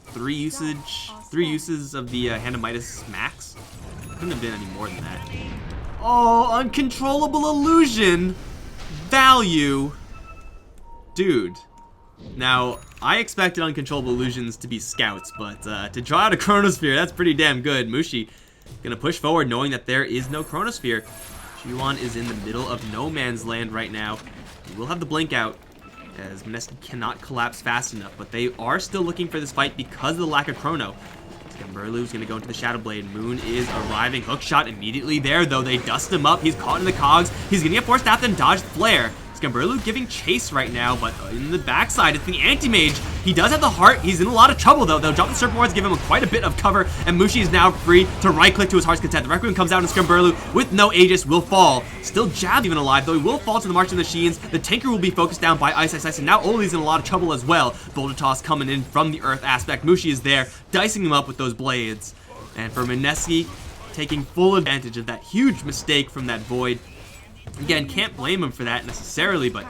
3 uses of the Hand of Midas max. Couldn't have been any more than that. Oh, Uncontrollable Illusion! Value! Dude. Now, I expected Uncontrollable Illusions to be scouts, but to draw out a Chronosphere, that's pretty damn good. Mushi gonna push forward knowing that there is no Chronosphere. G1 is in the middle of no man's land right now. He will have the blink out, as Mineski cannot collapse fast enough, but they are still looking for this fight because of the lack of Chrono. Skimberlu's going to go into the Shadow Blade. Moon is arriving. Hookshot immediately there, though. They dust him up. He's caught in the cogs. He's going to get forced out and dodge the flare. Scamberlu giving chase right now, but in the backside, it's the Anti-Mage. He does have the heart. He's in a lot of trouble, though. They'll drop the Serpent Wards, give him quite a bit of cover, and Mushi is now free to right-click to his heart's content. The Requiem comes out, and Scamberlu, with no Aegis, will fall. Still Jab even alive, though he will fall to the March of the Machines. The Tinker will be focused down by Ice, and now Oli's in a lot of trouble as well. Boulder Toss coming in from the Earth aspect. Mushi is there, dicing him up with those blades. And for Mineski, taking full advantage of that huge mistake from that Void. Again, can't blame him for that necessarily, but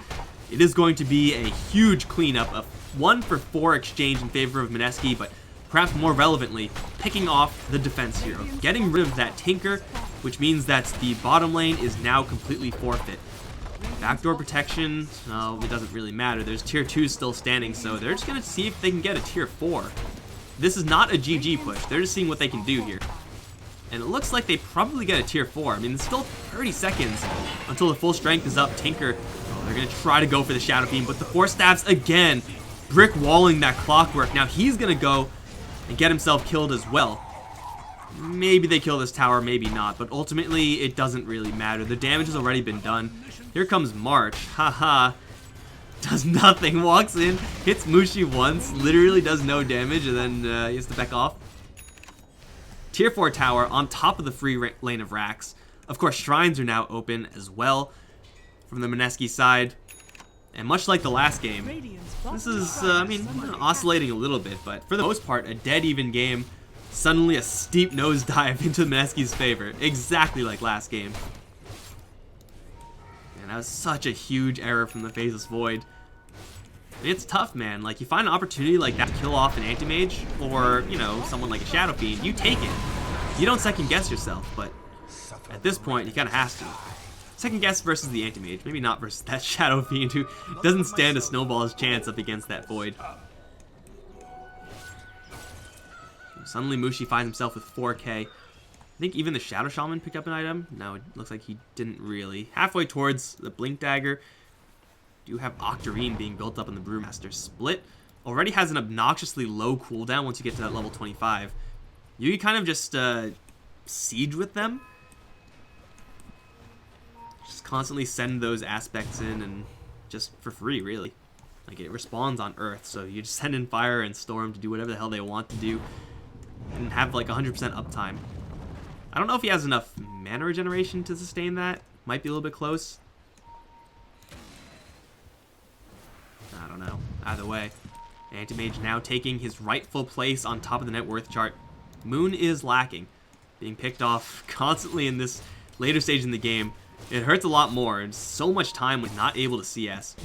it is going to be a huge cleanup, a 1-for-4 exchange in favor of Mineski, but perhaps more relevantly, picking off the defense hero, getting rid of that Tinker, which means that the bottom lane is now completely forfeit. Backdoor protection, no, it doesn't really matter. There's tier 2 still standing, so they're just going to see if they can get a tier 4. This is not a GG push. They're just seeing what they can do here. And it looks like they probably get a tier 4. I mean, it's still 30 seconds until the full strength is up. Tinker, they're going to try to go for the Shadow Fiend, but the 4 stabs again, brick walling that Clockwork. Now he's going to go and get himself killed as well. Maybe they kill this tower, maybe not, but ultimately it doesn't really matter. The damage has already been done. Here comes March. Haha. Does nothing. Walks in, hits Mushi once, literally does no damage, and then he has to back off. Tier 4 tower on top of the free lane of racks. Of course, shrines are now open as well from the Mineski side. And much like the last game, this is, I mean, oscillating a little bit, but for the most part, a dead even game. Suddenly a steep nosedive into Mineski's favor, exactly like last game. And that was such a huge error from the Faceless Void. It's tough, man. Like, you find an opportunity like that to kill off an Anti-Mage, or, you know, someone like a Shadow Fiend, you take it. You don't second guess yourself, but at this point, you kind of have to. Second guess versus the Anti-Mage, maybe not versus that Shadow Fiend who doesn't stand a snowball's chance up against that Void. Suddenly Mushi finds himself with 4k. I think even the Shadow Shaman picked up an item. No, it looks like he didn't really. Halfway towards the Blink Dagger. Do have Octarine being built up in the Brewmaster. Split already has an obnoxiously low cooldown once you get to that level 25. You can kind of just siege with them. Just constantly send those aspects in and just for free, really. Like, it respawns on Earth, so you just send in Fire and Storm to do whatever the hell they want to do and have like 100% uptime. I don't know if he has enough mana regeneration to sustain that. Might be a little bit close. I don't know. Either way, Anti-Mage now taking his rightful place on top of the net worth chart. Moon is lacking, being picked off constantly in this later stage in the game. It hurts a lot more, and so much time with not able to CS.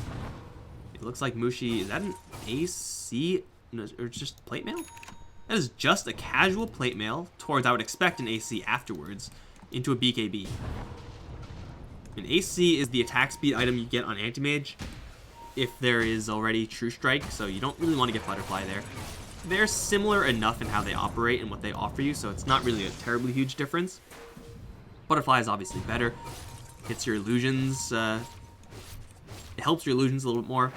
It looks like Mushi, is that an AC, or just plate mail? That is just a casual plate mail towards, I would expect, an AC afterwards, into a BKB. An AC is the attack speed item you get on Anti-Mage if there is already True Strike, so you don't really want to get Butterfly there. They're similar enough in how they operate and what they offer you, so it's not really a terribly huge difference. Butterfly is obviously better. Hits your illusions. It helps your illusions a little bit more,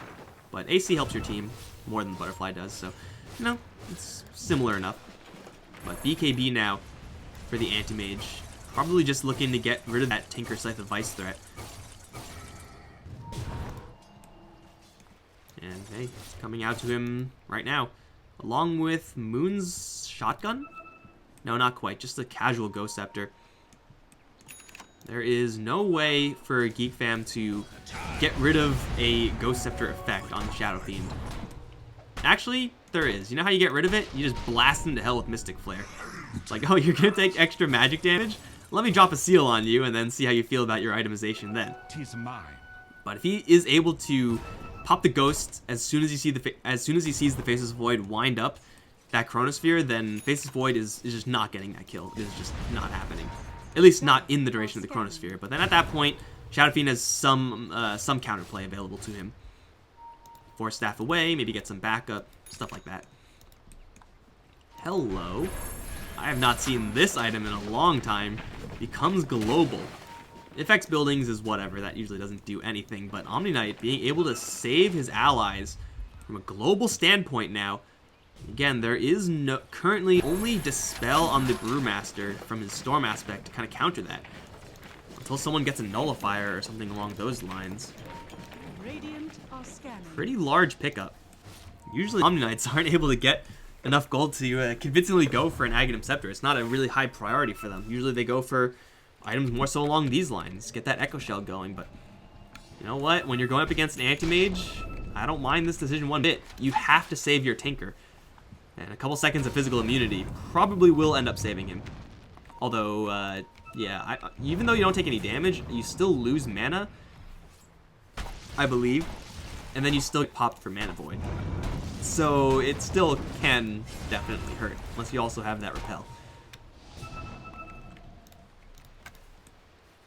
but AC helps your team more than Butterfly does, so, you know, it's similar enough. But BKB now for the Anti-Mage. Probably just looking to get rid of that Tinker Scythe of Vice threat. And hey, it's coming out to him right now. Along with Moon's shotgun? No, not quite. Just a casual Ghost Scepter. There is no way for Geek Fam to get rid of a Ghost Scepter effect on the Shadow Fiend. Actually, there is. You know how you get rid of it? You just blast him to hell with Mystic Flare. It's like, oh, you're going to take extra magic damage? Let me drop a seal on you and then see how you feel about your itemization then. 'Tis mine. But if he is able to pop the Ghost as soon as he sees the Faceless Void wind up that Chronosphere, then Faceless Void is just not getting that kill. It is just not happening. At least not in the duration of the Chronosphere. But then at that point, Shadow Fiend has some counterplay available to him. Force Staff away, maybe get some backup, stuff like that. Hello. I have not seen this item in a long time. Becomes global. Affects buildings is whatever, that usually doesn't do anything, but Omni Knight being able to save his allies from a global standpoint now. Again, there is no currently only Dispel on the Brewmaster from his Storm aspect to kind of counter that. Until someone gets a Nullifier or something along those lines. Radiant are scanning. Pretty large pickup. Usually Omni Knights aren't able to get enough gold to convincingly go for an Aghanim Scepter. It's not a really high priority for them. Usually they go for items more so along these lines. Get that Echo Shell going, but you know what? When you're going up against an Anti-Mage, I don't mind this decision one bit. You have to save your Tinker. And a couple seconds of physical immunity probably will end up saving him. Although, yeah, even though you don't take any damage, you still lose mana, I believe. And then you still pop for Mana Void. So it still can definitely hurt, unless you also have that repel.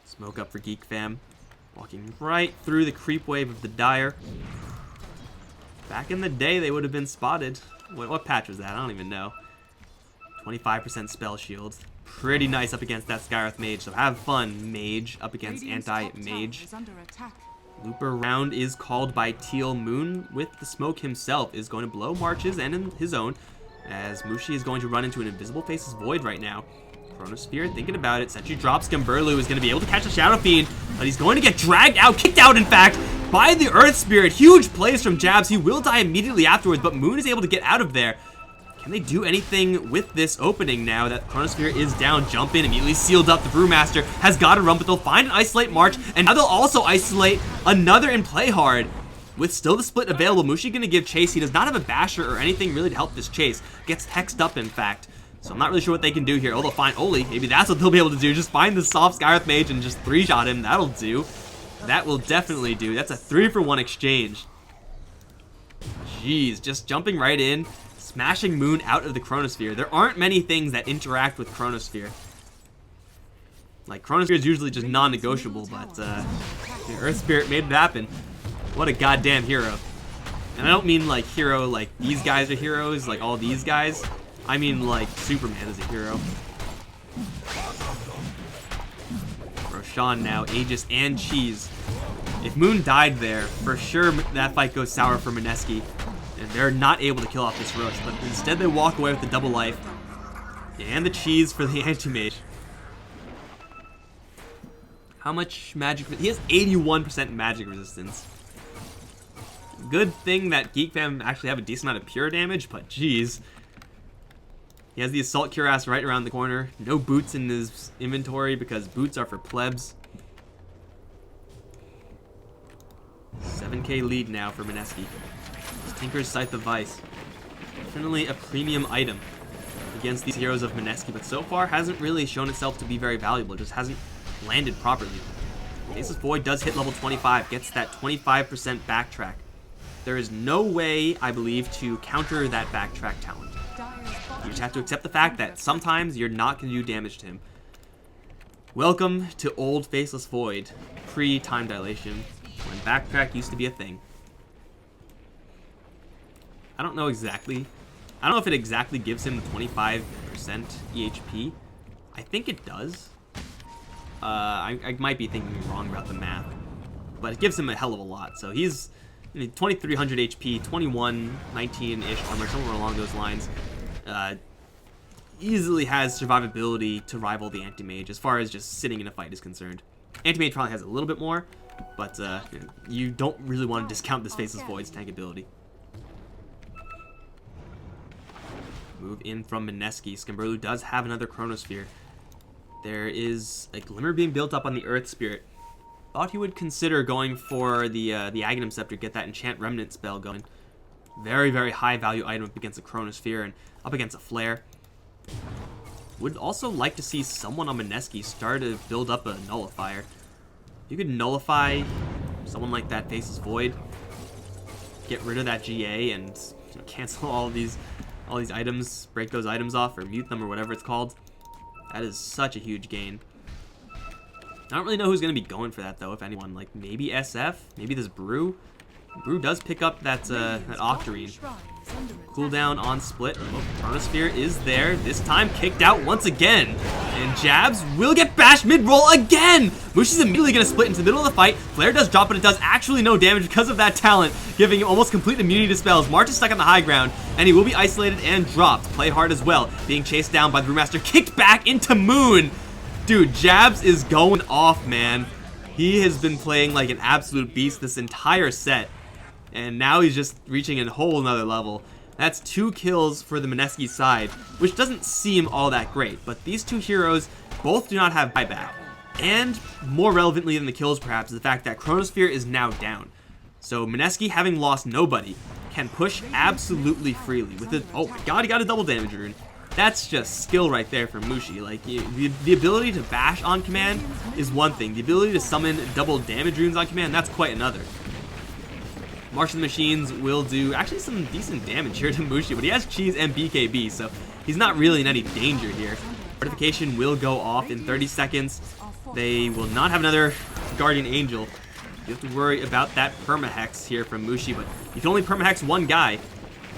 Smoke up for Geek Fam. Walking right through the creep wave of the Dire. Back in the day, they would have been spotted. What patch was that? I don't even know. 25% spell shield. Pretty nice up against that Skywrath Mage, so have fun, Mage, up against anti-Mage. Looper round is called by Teal Moon with the smoke himself, is going to blow Marches and in his own, as Mushi is going to run into an Invisible Faces Void right now. Chronosphere thinking about it. Sentry drops. Skimberlu is going to be able to catch the Shadow Fiend, but he's going to get dragged out, kicked out in fact, by the Earth Spirit. Huge plays from Jabs. He will die immediately afterwards, but Moon is able to get out of there. Can they do anything with this opening now that Chronosphere is down? Jump in, immediately sealed up. The Brewmaster has got to run, but they'll find an Isolate March, and now they'll also isolate another in Play Hard. With still the split available, Mushi going to give chase. He does not have a Basher or anything really to help this chase. Gets hexed up, in fact. So I'm not really sure what they can do here. Oh, they'll find Oli. Maybe that's what they'll be able to do. Just find the soft Skywrath Mage and just 3-shot him. That'll do. That will definitely do. That's a 3-for-1 exchange. Jeez, just jumping right in. Smashing Moon out of the Chronosphere. There aren't many things that interact with Chronosphere. Like, Chronosphere is usually just non-negotiable, but the Earth Spirit made it happen. What a goddamn hero. And I don't mean like hero like these guys are heroes, like all these guys. I mean like Superman is a hero. Roshan now, Aegis and Cheese. If Moon died there, for sure that fight goes sour for Mineski. And they're not able to kill off this Rosh, but instead they walk away with the double life. And the cheese for the Anti-Mage. How much magic? He has 81% magic resistance. Good thing that Geek Fam actually have a decent amount of pure damage, but geez. He has the Assault Cuirass right around the corner. No boots in his inventory because boots are for plebs. 7k lead now for Mineski. Tinker's Scythe of Vice. Definitely a premium item against these heroes of Mineski, but so far hasn't really shown itself to be very valuable. It just hasn't landed properly. Faceless Void does hit level 25, gets that 25% backtrack. There is no way, I believe, to counter that backtrack talent. You just have to accept the fact that sometimes you're not going to do damage to him. Welcome to old Faceless Void, pre-time dilation, when backtrack used to be a thing. I don't know exactly. I don't know if it exactly gives him the 25% EHP. I think it does. I might be thinking wrong about the math, but it gives him a hell of a lot. So he's 2300 HP, 19-ish armor, somewhere along those lines. Easily has survivability to rival the Anti-Mage as far as just sitting in a fight is concerned. Anti-Mage probably has a little bit more, but you don't really want to discount this Faceless Void's tank ability. Move in from Mineski. Skimberlu does have another Chronosphere. There is a Glimmer Beam built up on the Earth Spirit. Thought he would consider going for the Aghanim Scepter, get that Enchant Remnant spell going. Very, very high value item up against a Chronosphere and up against a Flare. Would also like to see someone on Mineski start to build up a Nullifier. You could nullify someone like that Faceless Void, get rid of that GA, and cancel all these items, break those items off, or mute them, or whatever it's called. That is such a huge gain. I don't really know who's going to be going for that, though, if anyone. Like, maybe SF? Maybe this Brew? Brew does pick up that Octarine. Cooldown on split. Oh, Chronosphere is there. This time kicked out once again. And Jabs will get bashed mid-roll again! Mushi's immediately going to split into the middle of the fight. Flare does drop, but it does actually no damage because of that talent, giving him almost complete immunity to spells. March is stuck on the high ground, and he will be isolated and dropped. Play hard as well. Being chased down by the Brewmaster. Kicked back into Moon! Dude, Jabs is going off, man. He has been playing like an absolute beast this entire set, and now he's just reaching a whole nother level. That's 2 kills for the Mineski side, which doesn't seem all that great, but these 2 heroes both do not have buyback. And more relevantly than the kills perhaps is the fact that Chronosphere is now down. So Mineski, having lost nobody, can push absolutely freely with it. Oh my god, he got a double damage rune. That's just skill right there for Mushi. Like, the ability to bash on command is one thing. The ability to summon double damage runes on command, that's quite another. March of the Machines will do actually some decent damage here to Mushi, but he has Cheese and BKB, so he's not really in any danger here. Fortification will go off in 30 seconds. They will not have another Guardian Angel. You have to worry about that permahex here from Mushi, but you can only permahex one guy.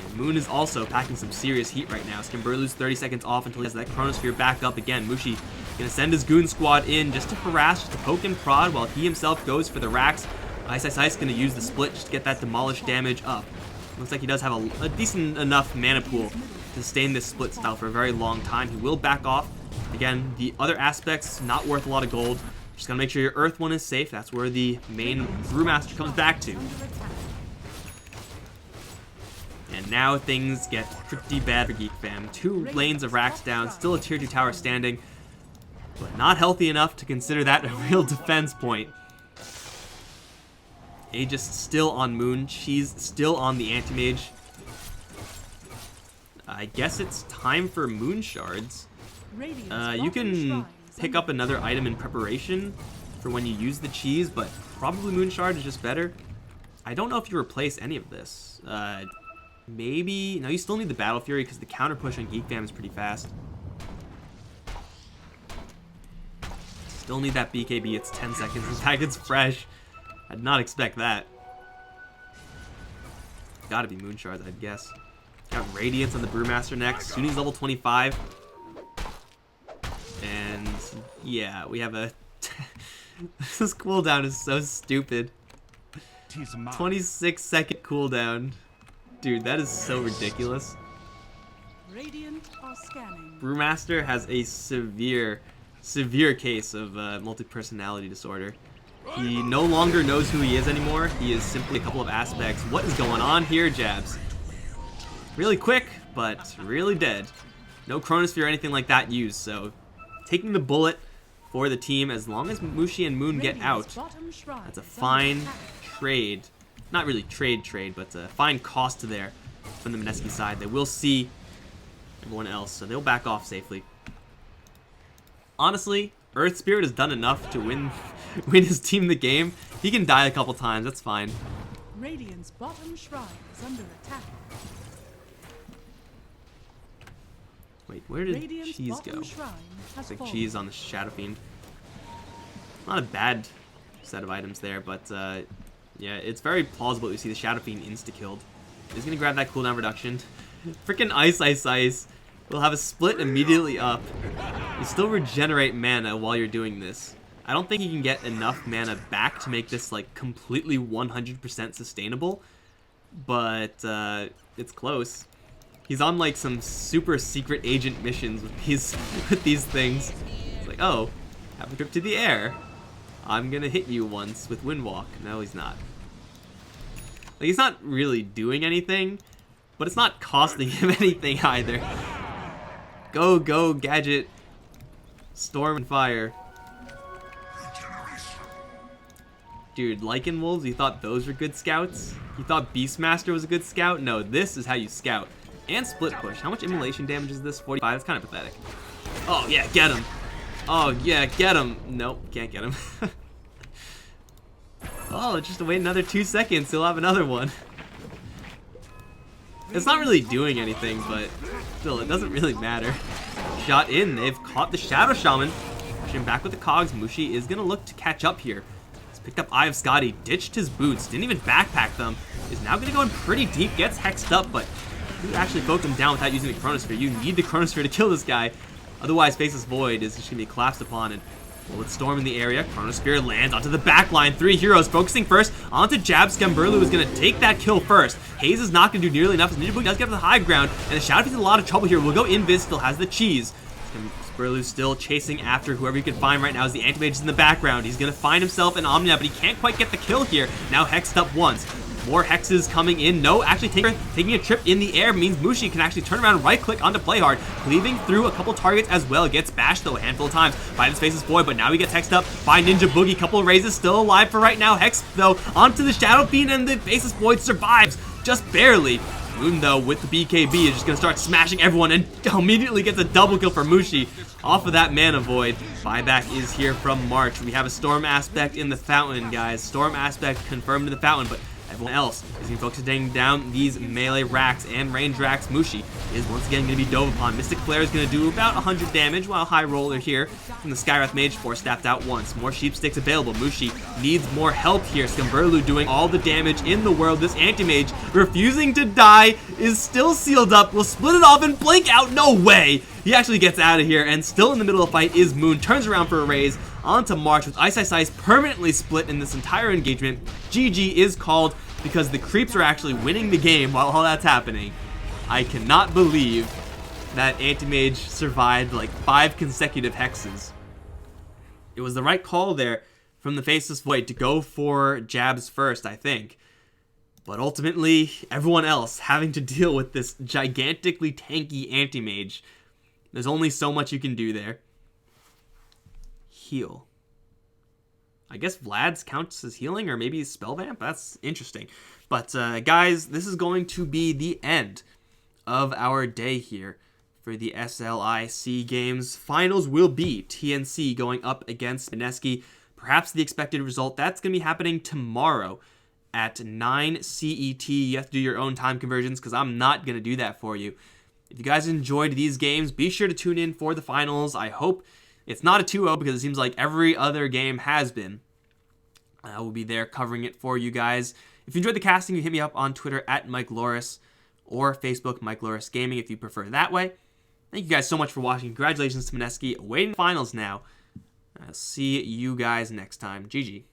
And Moon is also packing some serious heat right now. Skimberlu's 30 seconds off until he has that Chronosphere back up again. Mushi gonna send his Goon Squad in just to harass, just to poke and prod while he himself goes for the racks. Ice gonna use the split just to get that demolish damage up. Looks like he does have a decent enough mana pool to sustain this split style for a very long time. He will back off. Again, the other aspects, not worth a lot of gold. Just gotta make sure your Earth one is safe. That's where the main Brewmaster comes back to. And now things get pretty bad for Geek Fam. 2 lanes of racks down, still a tier 2 tower standing, but not healthy enough to consider that a real defense point. Aegis still on Moon. She's still on the Anti-Mage. I guess it's time for Moon Shards. You can pick up another item in preparation for when you use the cheese, but probably Moon Shard is just better. I don't know if you replace any of this. Maybe... No, you still need the Battle Fury because the counter push on Geek Fam is pretty fast. Still need that BKB. It's 10 seconds. In fact, it's fresh. I did not expect that. Gotta be Moon Shards, I'd guess. Got Radiance on the Brewmaster next. Sunni's level 25. And yeah, we have a... This cooldown is so stupid. 26-second cooldown. Dude, that is so ridiculous. Radiant are scanning. Brewmaster has a severe case of multi-personality disorder. He no longer knows who he is anymore. He is simply a couple of aspects. What is going on here, Jabs? Really quick, but really dead. No Chronosphere or anything like that used, so taking the bullet for the team as long as Mushi and Moon get out. That's a fine trade. Not really trade, but a fine cost there from the Mineski side. They will see everyone else, so they'll back off safely. Honestly, Earth Spirit has done enough to win his team the game. He can die a couple times, that's fine. Radiant's bottom shrine is under attack. Wait, where did Radiant's Cheese go? I think Cheese on the Shadow Fiend. Not a bad set of items there, but yeah, it's very plausible that we see the Shadow Fiend insta-killed. He's gonna grab that cooldown reduction. Freaking Ice. We'll have a split immediately up. You still regenerate mana while you're doing this. I don't think you can get enough mana back to make this like completely 100% sustainable, but it's close. He's on like some super secret agent missions with these things. It's like, oh, have a trip to the air. I'm gonna hit you once with Windwalk. No, he's not. Like, he's not really doing anything, but it's not costing him anything either. Go, Gadget. Storm and Fire. Dude, Lycan Wolves, you thought those were good scouts? You thought Beastmaster was a good scout? No, this is how you scout. And Split Push. How much immolation damage is this? 45? That's kind of pathetic. Oh, yeah, get him. Oh, yeah, get him. Nope, can't get him. Oh, just wait another 2 seconds. He'll have another one. It's not really doing anything, but still, it doesn't really matter. Shot in. They've caught the Shadow Shaman. Pushing back with the cogs. Mushi is going to look to catch up here. He's picked up Eye of Scotty. Ditched his boots. Didn't even backpack them. Is now going to go in pretty deep. Gets hexed up, but you actually poked him down without using the Chronosphere. You need the Chronosphere to kill this guy. Otherwise, Faceless Void is just going to be collapsed upon. And Bullet Storm in the area. Chronosphere lands onto the back line. 3 heroes focusing first onto Jab. Skimberlu is going to take that kill first. Haze is not going to do nearly enough as Ninja Boy does get to the high ground. And the Shadow Fiend's in a lot of trouble here. We'll go invis. Still has the cheese. Squirrelu still chasing after whoever he can find right now as the Anti-Mage is in the background. He's going to find himself an Omnia, but he can't quite get the kill here. Now hexed up once. More hexes coming in. No, actually taking a trip in the air means Mushi can actually turn around and right-click onto Play Hard, cleaving through a couple targets as well. Gets bashed, though, a handful of times by this Faceless Boy, but now he gets hexed up by Ninja Boogie. Couple of raises, still alive for right now. Hex, though, onto the Shadow Fiend, and the Faceless Boy survives, just barely. Moon, though, with the BKB, is just going to start smashing everyone and immediately gets a double kill for Mushi off of that Mana Void. Buyback is here from March. We have a Storm Aspect in the Fountain, guys. Storm Aspect confirmed in the Fountain, but everyone else is going to focus taking down these melee racks and range racks. Mushi is once again going to be dove upon. Mystic Flare is going to do about 100 damage, while High Roller here from the Skywrath Mage Force staffed out once. More Sheep Sticks available. Mushi needs more help here. Scumberlu doing all the damage in the world. This Anti-Mage refusing to die is still sealed up. Will split it off and blink out. No way! He actually gets out of here, and still in the middle of the fight is Moon. Turns around for a raise onto March with Ice Ice Ice permanently split in this entire engagement. GG is called because the creeps are actually winning the game while all that's happening. I cannot believe that Anti-Mage survived like 5 consecutive hexes. It was the right call there from the Faceless Void to go for jabs first, I think. But ultimately, everyone else having to deal with this gigantically tanky Anti-Mage. There's only so much you can do there. Heal. I guess Vlad's counts as healing, or maybe Spell Vamp? That's interesting. But guys, this is going to be the end of our day here for the SLIC games. Finals will be TNC going up against Mineski. Perhaps the expected result, that's going to be happening tomorrow at 9 CET. You have to do your own time conversions because I'm not going to do that for you. If you guys enjoyed these games, be sure to tune in for the finals. I hope it's not a 2-0 because it seems like every other game has been. I will be there covering it for you guys. If you enjoyed the casting, you hit me up on Twitter at Mike Loris or Facebook Mike Loris Gaming if you prefer that way. Thank you guys so much for watching. Congratulations to Mineski. Awaiting finals now. I'll see you guys next time. GG.